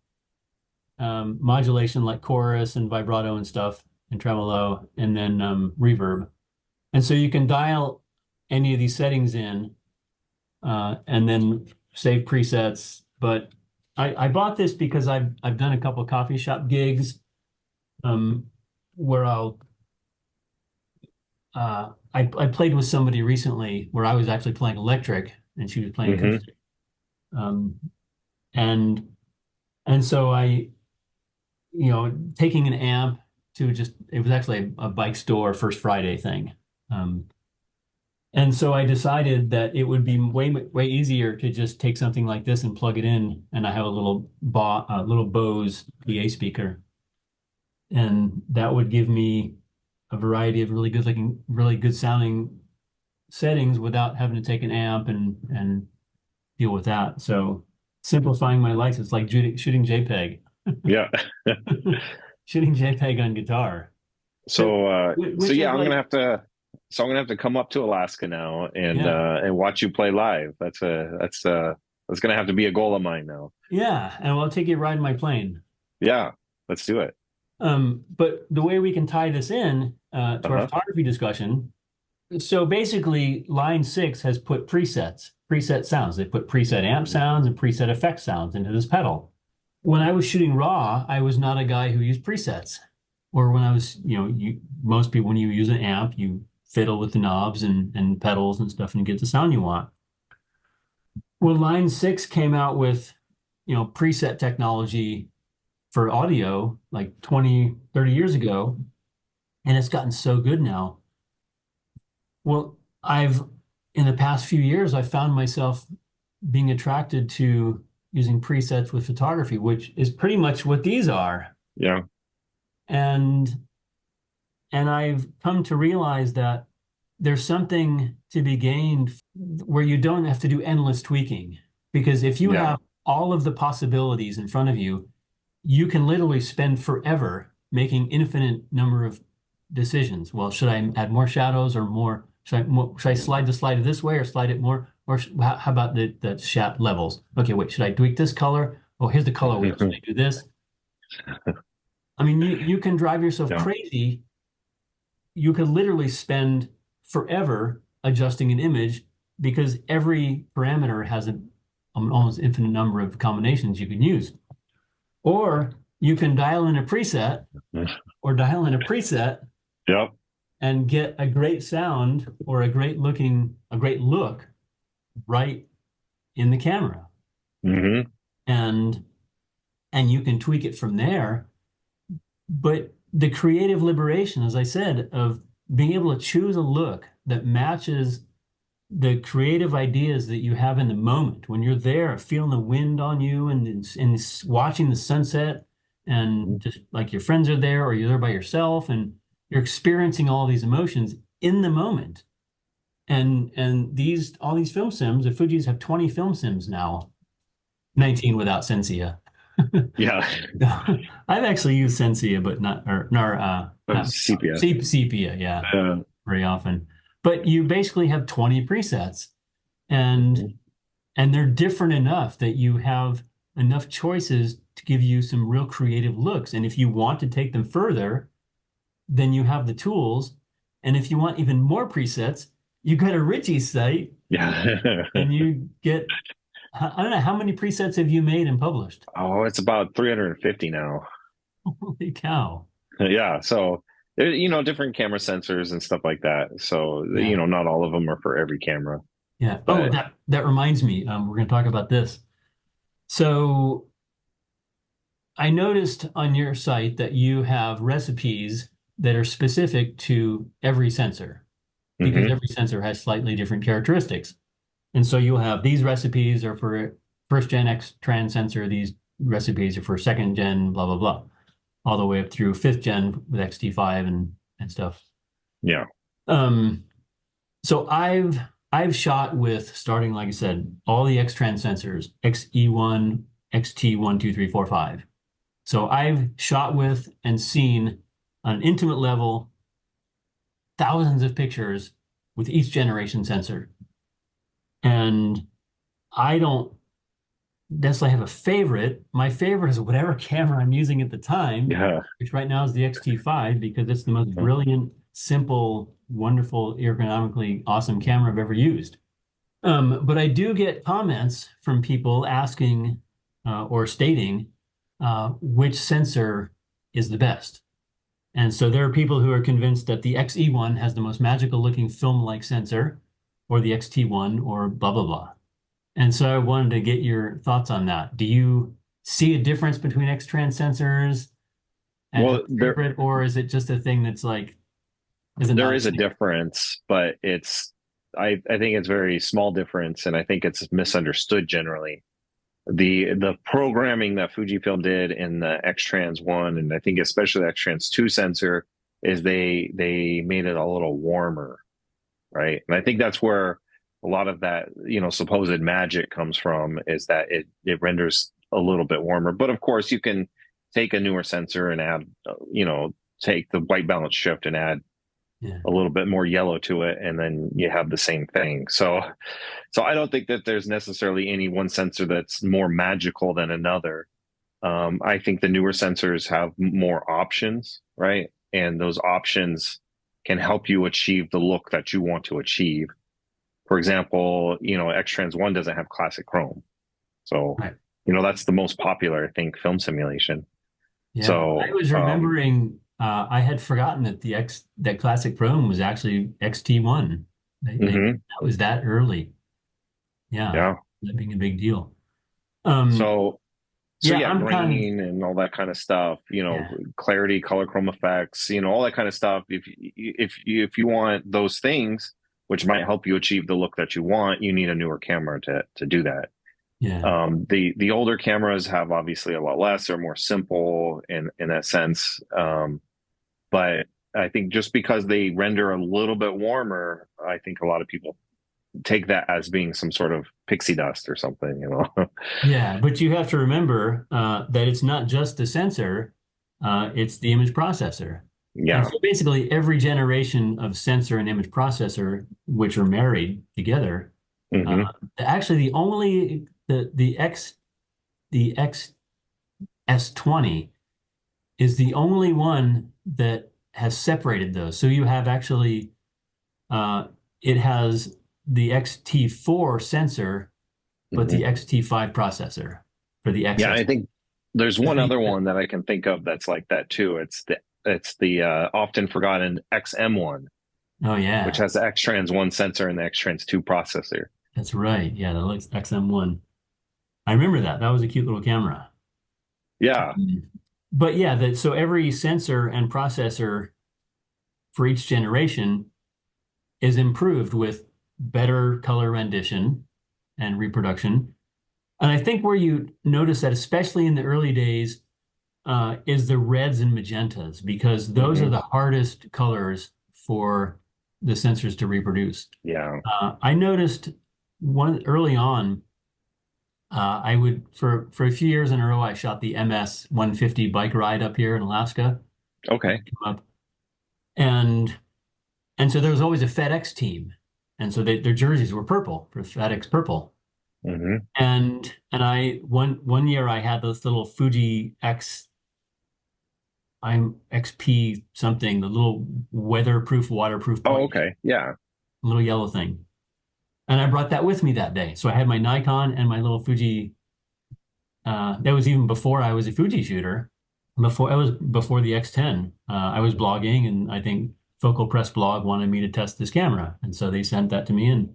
modulation like chorus and vibrato and stuff, and tremolo, and then reverb. And so you can dial any of these settings in, and then save presets. But I bought this because I've done a couple of coffee shop gigs. Um, where I played with somebody recently where I was actually playing electric and she was playing Hmm. acoustic. Um, and and so taking an amp to just it was actually a bike store First Friday thing. Um, and so I decided that it would be way easier to just take something like this and plug it in, and I have a little Bose PA speaker, and that would give me a variety of really good looking, really good sounding settings without having to take an amp and deal with that. So simplifying my life is like shooting JPEG, Yeah. shooting JPEG on guitar. So, So which yeah, is like, I'm gonna have to come up to Alaska now yeah, and watch you play live. That's gonna have to be a goal of mine now. yeah, and I'll take you a ride in my plane. Yeah, let's do it. But the way we can tie this in to our Uh-huh. photography discussion, so basically, line six has put preset sounds. They put preset amp sounds and preset effect sounds into this pedal. When I was shooting raw, I was not a guy who used presets. Or when I was, most people, when you use an amp, you fiddle with the knobs and pedals and stuff and you get the sound you want. When line six came out with, preset technology for audio like 20, 30 years ago, and it's gotten so good now. Well, in the past few years, I found myself being attracted to using presets with photography, which is pretty much what these are. Yeah. And and I've come to realize that there's something to be gained where you don't have to do endless tweaking. Because if you Yeah. have all of the possibilities in front of you, you can literally spend forever making infinite number of decisions. Well, should I add more shadows or more? Should I slide the slider this way or slide it more? Or how about the shadow levels? Okay, wait, should I tweak this color? Oh, here's the color wheel. Should I do this? I mean, you can drive yourself Yeah. crazy. You could literally spend forever adjusting an image because every parameter has an almost infinite number of combinations you can use. Or you can dial in a preset or dial in a preset Yep. and get a great sound or a great look right in the camera. Hmm. And you can tweak it from there. But the creative liberation, as I said, of being able to choose a look that matches the creative ideas that you have in the moment when you're there feeling the wind on you and watching the sunset and just like your friends are there or you're there by yourself and you're experiencing all these emotions in the moment. And these all these film sims, the Fujis have 20 film sims now, 19 without Sensia. Yeah. I've actually used Sensia, but not Sepia. Sepia, yeah, Uh, very often. But you basically have 20 presets, and they're different enough that you have enough choices to give you some real creative looks. And if you want to take them further, then you have the tools. And if you want even more presets, you go to Ritchie's site yeah. and you get, I don't know, how many presets have you made and published? Oh, it's about 350 now. Holy cow. Yeah. So, different camera sensors and stuff like that. So, Yeah. not all of them are for every camera, Yeah. Oh, but that reminds me. We're going to talk about this. So I noticed on your site that you have recipes that are specific to every sensor because hmm. every sensor has slightly different characteristics. And so you'll have these recipes are for first gen X trans sensor, these recipes are for second gen, blah, blah, blah, all the way up through fifth gen with XT5 and stuff. Yeah. Um, so I've shot with starting, like I said, all the X trans sensors, XE1, XT1, 2, 3, 4, 5. So I've shot with and seen on an intimate level thousands of pictures with each generation sensor. And I don't necessarily have a favorite. My favorite is whatever camera I'm using at the time, Yeah. which right now is the XT5 because it's the most brilliant, simple, wonderful, ergonomically awesome camera I've ever used. But I do get comments from people asking or stating which sensor is the best. And so there are people who are convinced that the XE1 has the most magical looking film-like sensor, or the XT1, or blah, blah, blah. And so I wanted to get your thoughts on that. Do you see a difference between X-trans sensors and Well, a favorite, or is it just a thing that's like, is it there not a is a thing? difference, but I think it's very small difference, and I think it's misunderstood generally. The programming that Fujifilm did in the X-Trans 1, and I think especially the X-Trans 2 sensor, is they made it a little warmer, right? And I think that's where a lot of that, supposed magic comes from, is that it renders a little bit warmer. But of course, you can take a newer sensor and add, take the white balance shift and add Yeah. a little bit more yellow to it, and then you have the same thing. So I don't think that there's necessarily any one sensor that's more magical than another. I think the newer sensors have more options, right? And those options can help you achieve the look that you want to achieve. For example, X-Trans 1 doesn't have classic chrome. So, Right. that's the most popular, I think, film simulation. Yeah. I So, was remembering, I had forgotten that that classic Chrome was actually XT1. mhm, That was that early. Yeah. yeah. That being a big deal. Um, So, so yeah, yeah, I'm kind of, grain and all that kind of stuff, yeah. clarity, color chrome effects, all that kind of stuff. If you want those things, which might help you achieve the look that you want, you need a newer camera to do that. Yeah. The older cameras have obviously a lot less, they're more simple in that sense. But I think just because they render a little bit warmer, I think a lot of people take that as being some sort of pixie dust or something. Yeah, but you have to remember that it's not just the sensor, it's the image processor. And Yeah. so basically every generation of sensor and image processor, which are married together, Hmm. actually the only the X S20 is the only one that has separated those. So you have actually uh, it has the XT4 sensor, but Hmm. the XT5 processor for the Yeah, XS. I think there's one other one that I can think of that's like that too. It's the often forgotten XM1, Oh which yeah, has the X-Trans 1 sensor and the X-Trans 2 processor. that's right. Yeah, the looks XM1. I remember that. That was a cute little camera. Yeah. But yeah, so every sensor and processor for each generation is improved with better color rendition and reproduction. And I think where you notice that, especially in the early days, is the reds and magentas, because those are Hmm. the hardest colors for the sensors to reproduce. Yeah. I noticed one early on, I would for a few years in a row, I shot the MS 150 bike ride up here in Alaska. Okay. Up. And and so there was always a FedEx team. And so their jerseys were purple for FedEx purple. Hmm. And I one year I had this little Fuji I'm XP something, the little weatherproof, waterproof Oh, point, okay. Yeah. little yellow thing. And I brought that with me that day. So I had my Nikon and my little Fuji. That was even before I was a Fuji shooter. Before I was before the X10, I was blogging, and I think Focal Press Blog wanted me to test this camera, and so they sent that to me.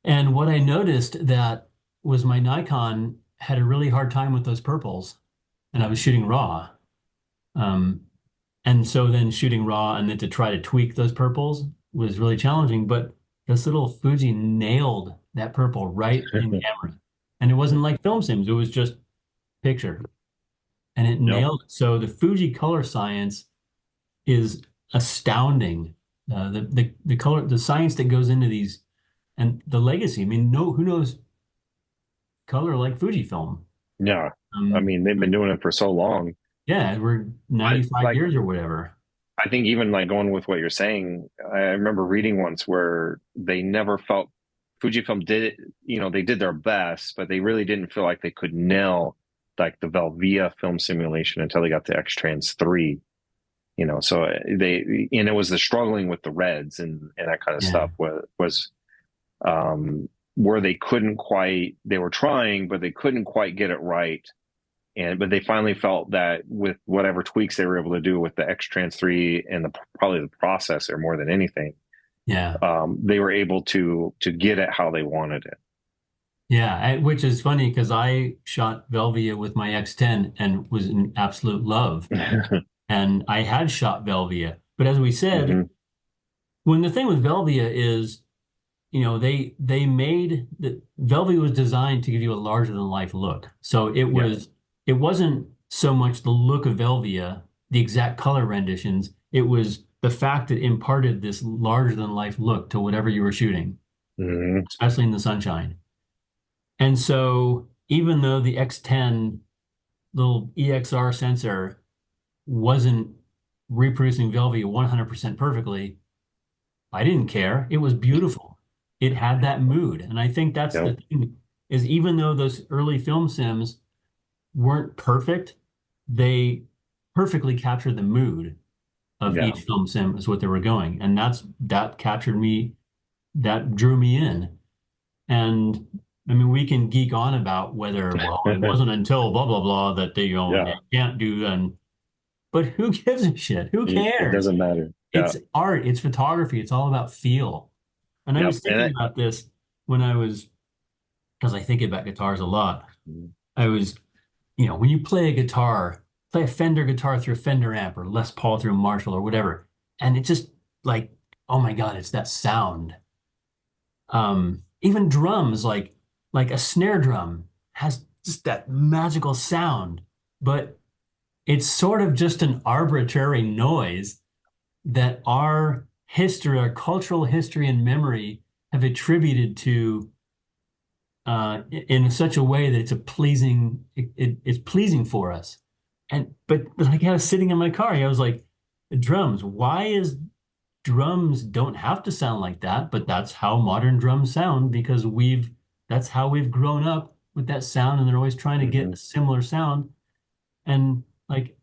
And what I noticed that was my Nikon had a really hard time with those purples, and I was shooting raw. Um, and so then shooting raw and then to try to tweak those purples was really challenging. But this little Fuji nailed that purple right in camera. And it wasn't like film sims, it was just picture. And it Yep. nailed it. So the Fuji color science is astounding. The color, the science that goes into these and the legacy. I mean, no, who knows color like Fujifilm? Yeah. I Um, mean, they've been doing it for so long. yeah, we're But 95 like, years or whatever. I think even like going with what you're saying, I remember reading once where they never felt Fujifilm did it, they did their best, but they really didn't feel like they could nail like the Velvia film simulation until they got to X-Trans 3. So and it was the struggling with the reds and that kind of Yeah. stuff was where they were trying, but they couldn't quite get it right but they finally felt that with whatever tweaks they were able to do with the X Trans 3 and probably the processor more than anything, Yeah. they were able to get it how they wanted it. Yeah. Which is funny because I shot Velvia with my X10 and was in absolute love. And I had shot Velvia. But as we said, Hmm. when the thing with Velvia is, they made the Velvia was designed to give you a larger than life look. So Yeah. it wasn't so much the look of Velvia, the exact color renditions. It was the fact that it imparted this larger than life look to whatever you were shooting, Hmm. especially in the sunshine. And so even though the X10 little EXR sensor wasn't reproducing Velvia 100% perfectly, I didn't care. It was beautiful. It had that mood. And I think that's the Yep. thing is even though those early film sims weren't perfect, they perfectly captured the mood of Yeah. each film sim is what they were going. And that captured me, that drew me in. And I mean, we can geek on about whether, well, it wasn't until blah, blah, blah that they Yeah. can't do, and but who gives a shit? Who It cares? doesn't matter. Yeah. It's art, it's photography, it's all about feel. And I Yep. was thinking about this when I was, because I think about guitars a lot. I was, when you play a guitar, play a Fender guitar through a Fender amp or Les Paul through a Marshall or whatever, and it just like, oh my God, it's that sound. Even drums, like a snare drum, has just that magical sound, but it's sort of just an arbitrary noise that our history, our cultural history and memory have attributed to in such a way that it's pleasing for us. But like I was sitting in my car, I was like, drums, why is drums don't have to sound like that, but that's how modern drums sound because that's how we've grown up with that sound, and they're always trying to get Hmm. a similar sound. And like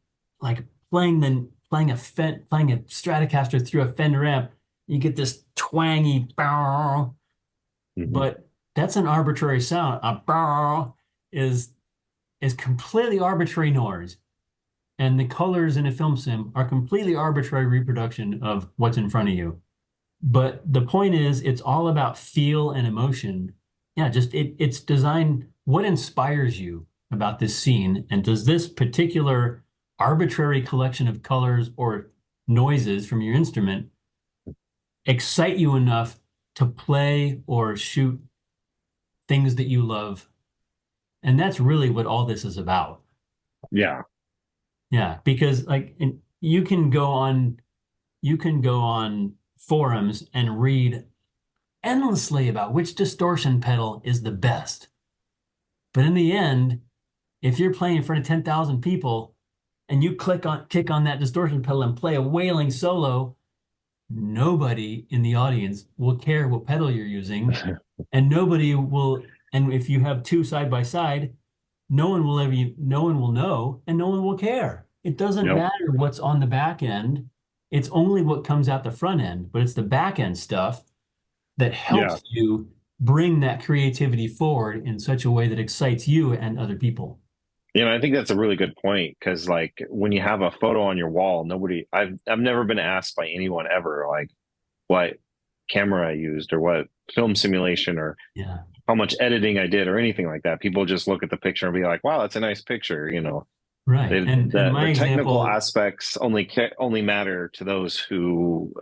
playing a Stratocaster through a Fender amp, you get this twangy bow, Hmm. but that's an arbitrary sound. A bow is is completely arbitrary noise. And the colors in a film sim are completely arbitrary reproduction of what's in front of you. But the point is, it's all about feel and emotion. Yeah, just it's designed. What inspires you about this scene? And does this particular arbitrary collection of colors or noises from your instrument excite you enough to play or shoot things that you love? And that's really what all this is about. Yeah. Yeah, because you can go on forums and read endlessly about which distortion pedal is the best. But in the end, if you're playing in front of 10,000 people and you kick on that distortion pedal and play a wailing solo, nobody in the audience will care what pedal you're using, and nobody will. And if you have two side by side, no one will know, and no one will care. It doesn't Yep. matter what's on the back end. It's only what comes out the front end, but it's the back end stuff that Yeah. helps you bring that creativity forward in such a way that excites you and other people. I think that's a really good point because, like, when you have a photo on your wall, I've never been asked by anyone ever, like, what camera I used or what film simulation or Yeah, how much editing I did or anything like that. People just look at the picture and be like, "Wow, that's a nice picture." right. And my The technical example, aspects only matter to those who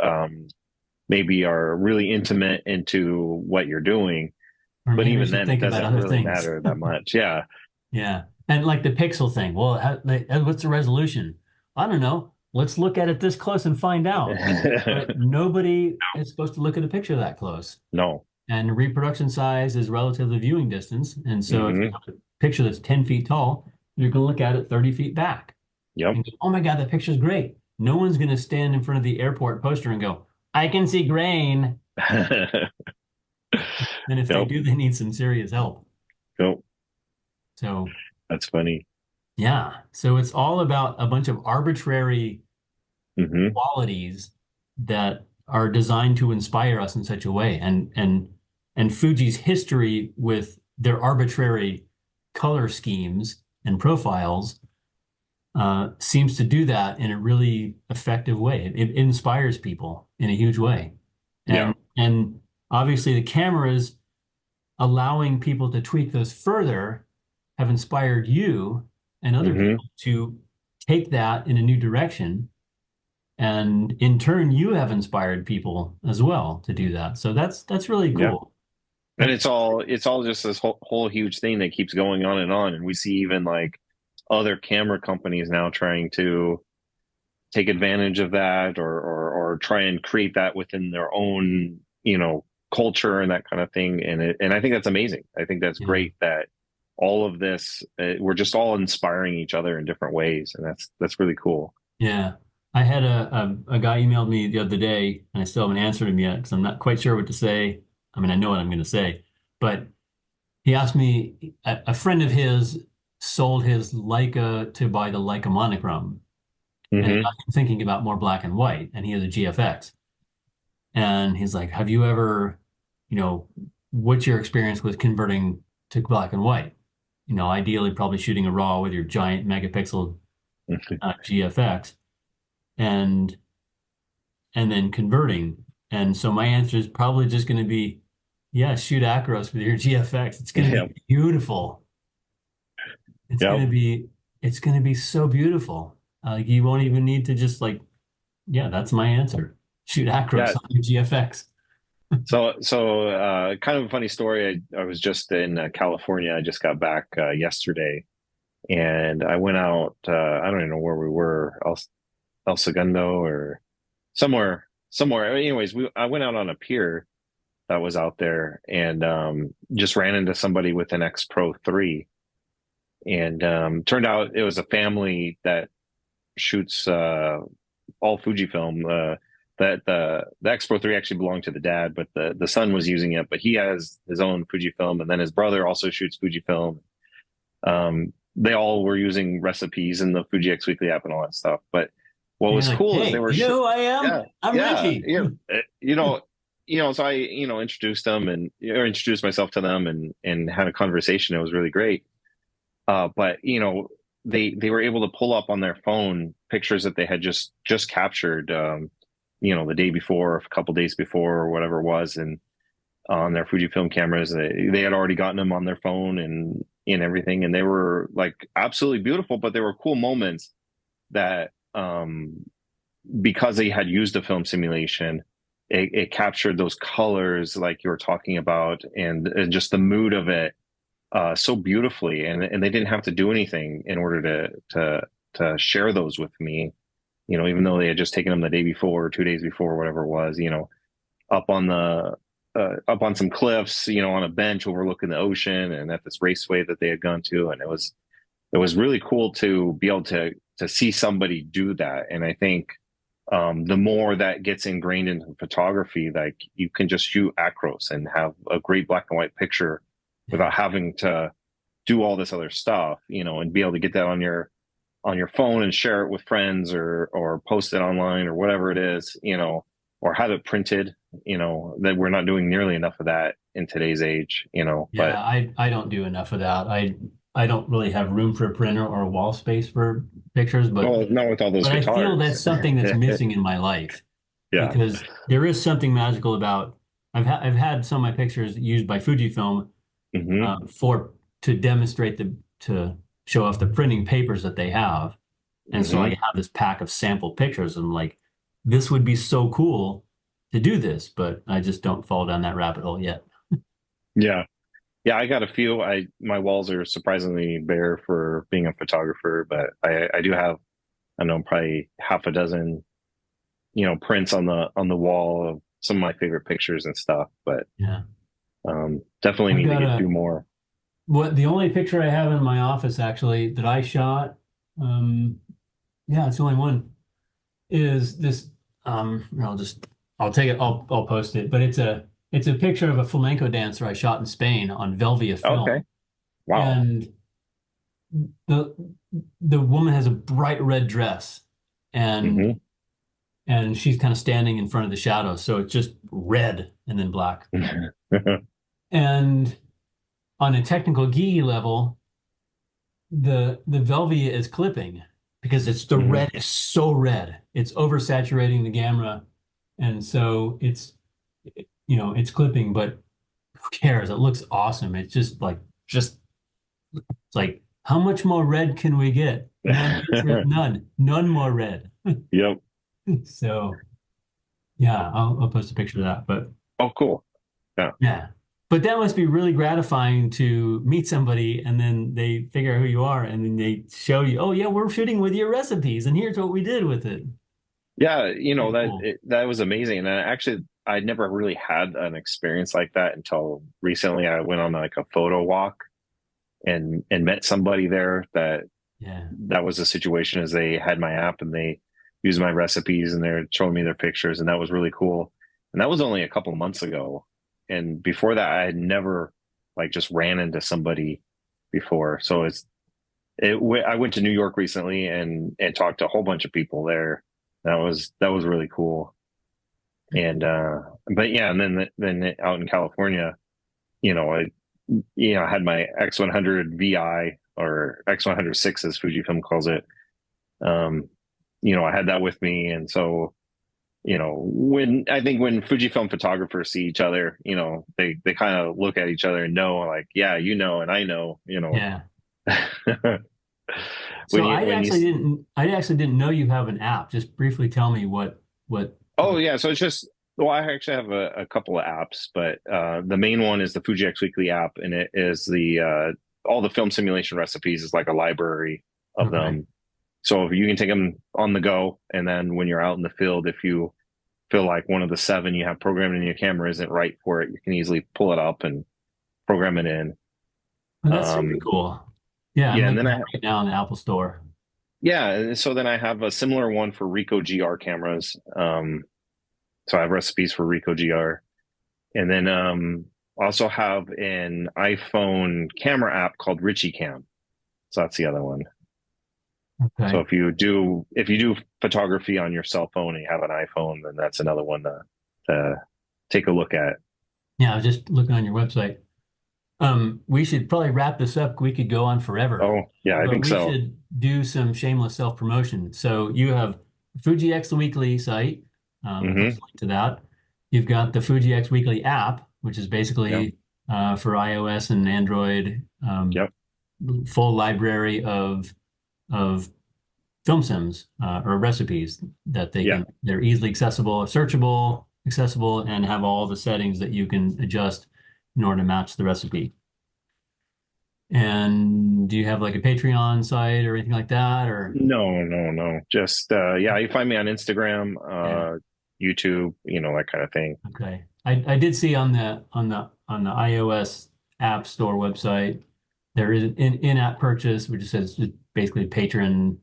maybe are really intimate into what you're doing. or But maybe I even should then, it think about doesn't other really things. matter that much. Yeah. Yeah. And like the pixel thing. Well, what's the resolution? I don't know. Let's look at it this close and find out. But nobody is supposed to look at a picture that close. No. And reproduction size is relative to viewing distance. And so if you Hmm. have a picture that's 10 feet tall, you're going to look at it 30 feet back Yep. and go, oh my God, that picture's great. No one's going to stand in front of the airport poster and go, I can see grain. And if they Yep. do, they need some serious help. Yep. So, That's funny. yeah. So it's all about a bunch of arbitrary Hmm. qualities that are designed to inspire us in such a way. And Fuji's history with their arbitrary color schemes and profiles seems to do that in a really effective way. It inspires people in a huge way. Yeah. And obviously the cameras allowing people to tweak those further have inspired you and other Hmm. people to take that in a new direction. And in turn, you have inspired people as well to do that. So that's really Yeah. cool. And But it's all just this whole huge thing that keeps going on and on. And we see even like other camera companies now trying to take advantage of that or try and create that within their own, culture and that kind of thing. And I think that's amazing. I think that's yeah, great that all of this, we're just all inspiring each other in different ways. And that's really cool. yeah. I had a guy emailed me the other day, and I still haven't answered him yet because I'm not quite sure what to say. I mean, I know what I'm going to say, but he asked me, a friend of his sold his Leica to buy the Leica monochrome, and it Hmm. got him thinking about more black and white, and he has a GFX. And he's like, have you ever, you know, what's your experience with converting to black and white? Ideally probably shooting a RAW with your giant megapixel GFX and and then converting. And so my answer is probably just going to be, yeah, shoot Acros with your GFX. It's going to Yeah. be beautiful. It's going Yep. to be it's going to be so beautiful. You won't even need to just like, yeah, that's my answer. Shoot Yeah. Acros on your GFX. So, kind of a funny story. I was just in California. I just got back yesterday, and I went out. I don't even know where we were, El Segundo or somewhere. Anyways, I went out on a pier that was out there, and just ran into somebody with an X Pro 3, and turned out it was a family that shoots all Fujifilm. That the X Pro 3 actually belonged to the dad, but the son was using it. But he has his own Fujifilm, and then his brother also shoots Fujifilm. They all were using recipes in the Fuji X Weekly app and all that stuff. But what And you're was like, cool is they hey, were, you know who I yeah, am? I'm yeah, Ritchie. yeah, you know, So I, introduced them and introduced myself to them and had a conversation. It was really great. But they were able to pull up on their phone pictures that they had just captured, the day before, a couple days before, or whatever it was, and on their Fujifilm cameras, they had already gotten them on their phone and everything, and they were like absolutely beautiful. But they were cool moments that, because they had used a film simulation, it captured those colors like you were talking about, and just the mood of it so beautifully, and they didn't have to do anything in order to share those with me. Even though they had just taken them the day before, or 2 days before, whatever it was. Up on the up on some cliffs, on a bench overlooking the ocean, and at this raceway that they had gone to, and it was really cool to be able to see somebody do that. And I think the more that gets ingrained into photography, like you can just shoot acros and have a great black and white picture Yeah. without having to do all this other stuff, and be able to get that on your phone and share it with friends or post it online or whatever it is, or have it printed, that we're not doing nearly enough of that in today's age, Yeah, but I don't do enough of that. I don't really have room for a printer or a wall space for pictures, but well, not with all those but I feel guitars. that's something that's missing in my life Yeah. because there is something magical about I've had some of my pictures used by Fujifilm Hmm. for to demonstrate to show off the printing papers that they have. And so I Hmm. have this pack of sample pictures. And I'm like, this would be so cool to do this, but I just don't fall down that rabbit hole yet. Yeah. Yeah, I got a few. My walls are surprisingly bare for being a photographer, but I do have, I don't know, probably half a dozen, prints on the wall of some of my favorite pictures and stuff. But Yeah. definitely I've need to got do more. the only picture I have in my office actually that I shot, um, yeah, it's the only one, is this, I'll take it, I'll post it, but it's a picture of a flamenco dancer I shot in Spain on Velvia Okay. film. Wow. And the the woman has a bright red dress and Hmm. and she's kind of standing in front of the shadows, so it's just red and then black. And on a technical geeky level, the Velvia is clipping because it's the Hmm. red is so red. It's oversaturating the camera, and so it's clipping, but who cares? It looks awesome. It's just it's like how much more red can we get? None more red. Yep. So yeah, I'll post a picture of that. But Oh, cool. Yeah. yeah. But that must be really gratifying to meet somebody and then they figure out who you are and then they show you, oh yeah, we're shooting with your recipes and here's what we did with it. Yeah, Pretty cool. that was amazing. And actually, I never really had an experience like that until recently. I went on like a photo walk and met somebody there Yeah. that was a situation as they had my app and they used my recipes and they're showing me their pictures and that was really cool. And that was only a couple months ago. And before that, I had never like just ran into somebody before. So I went to New York recently and talked to a whole bunch of people there. That was really cool. And but yeah, and then out in California, I had my X100 VI or X106 as Fujifilm calls it. Um, I had that with me, and so when I think when Fujifilm photographers see each other, they kind of look at each other and know like, yeah, and I know. Yeah. when So you when you I actually didn't know you have an app. Just briefly tell me Oh yeah, so it's just well, I actually have a couple of apps, but the main one is the Fuji X Weekly app, and it is the all the film simulation recipes is like a library of okay. them. So if you can take them on the go, and then when you're out in the field, if you feel like one of the seven you have programmed in your camera isn't right for it, you can easily pull it up and program it in. Well, that's super Um, cool. Yeah, I'm yeah, and looking then at it right now in the Apple Store. and so then I have a similar one for Ricoh GR cameras. So I have recipes for Ricoh GR. And then also have an iPhone camera app called Ritchie Cam. So that's the other one. So Okay. if you do photography on your cell phone and you have an iPhone, then that's another one to take a look at. Yeah, I was just looking on your website. We should probably wrap this up. We could go on forever, Oh yeah, I but think we so. should do some shameless self-promotion. So you have Fuji X Weekly site. We'll post Hmm. a link to that. You've got the Fuji X Weekly app, which is Yep. basically for iOS and Android, Yep. full library of film sims or recipes that Yeah. they're easily accessible, searchable, accessible, and have all the settings that you can adjust in order to match the recipe. And do you have like a Patreon site or anything like that? Or No, no, no. Just yeah, you find me on Instagram, yeah, YouTube, that kind of thing. okay. I did see on the iOS App Store website there is an in-app purchase, which says just basically patron.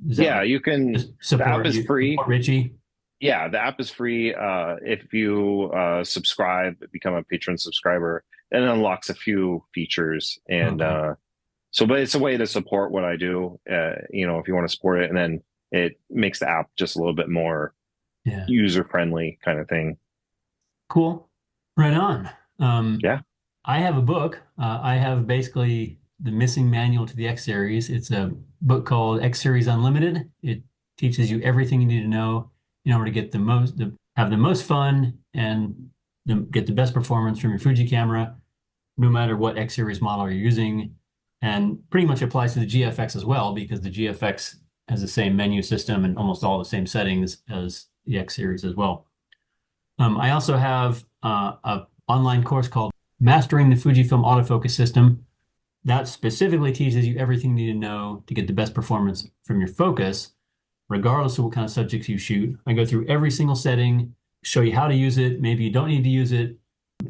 Is that Yeah, like you can. just The app is free. support Richie? Yeah, the app is free. If you subscribe, become a patron subscriber, it unlocks a few features. And Okay. but it's a way to support what I do. If you want to support it, and then it makes the app just a little bit more Yeah. user friendly kind of thing. Cool. Right on. Yeah. I have a book. I have basically the missing manual to the X series. It's a book called X Series Unlimited. It teaches you everything you need to know in order to get have the most fun and get the best performance from your Fuji camera, no matter what X series model you're using. And pretty much applies to the GFX as well, because the GFX has the same menu system and almost all the same settings as the X series as well. I also have a online course called Mastering the Fujifilm Autofocus System that specifically teaches you everything you need to know to get the best performance from your focus, regardless of what kind of subjects you shoot. I go through every single setting, show you how to use it. Maybe you don't need to use it,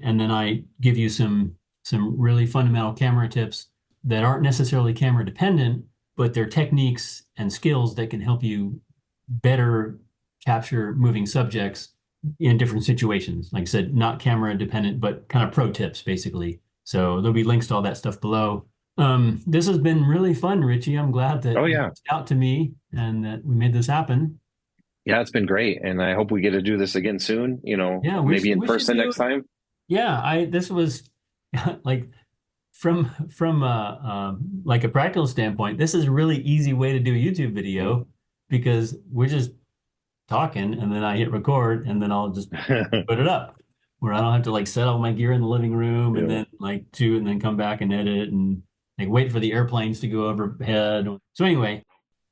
and then I give you some really fundamental camera tips that aren't necessarily camera dependent, but they're techniques and skills that can help you better capture moving subjects in different situations. Like I said, not camera dependent, but kind of pro tips basically. So there'll be links to all that stuff below. This has been really fun, Richie. I'm glad Oh that you yeah. reached out to me and that we made this happen. Yeah, it's been great, and I hope we get to do this again soon. Yeah, Maybe in we should person do next it. time. Yeah, I this was like like a practical standpoint, this is a really easy way to do a YouTube video because we're just talking and then I hit record and then I'll just put it up where I don't have to like set all my gear in the living room and then like and then come back and edit and like wait for the airplanes to go overhead. So anyway,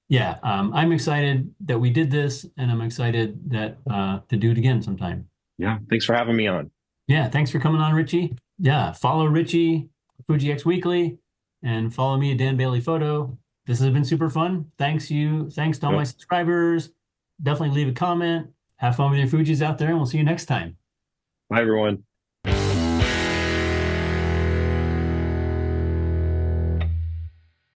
yeah, I'm excited that we did this and I'm excited that to do it again sometime. Yeah, thanks for having me on. Yeah, thanks for coming on, Ritchie. Yeah, follow Ritchie, Fuji X Weekly, and follow me at Dan Bailey Photo. This has been super fun. Thanks to all my subscribers. Definitely leave a comment. Have fun with your Fujis out there, and we'll see you next time. Bye, everyone.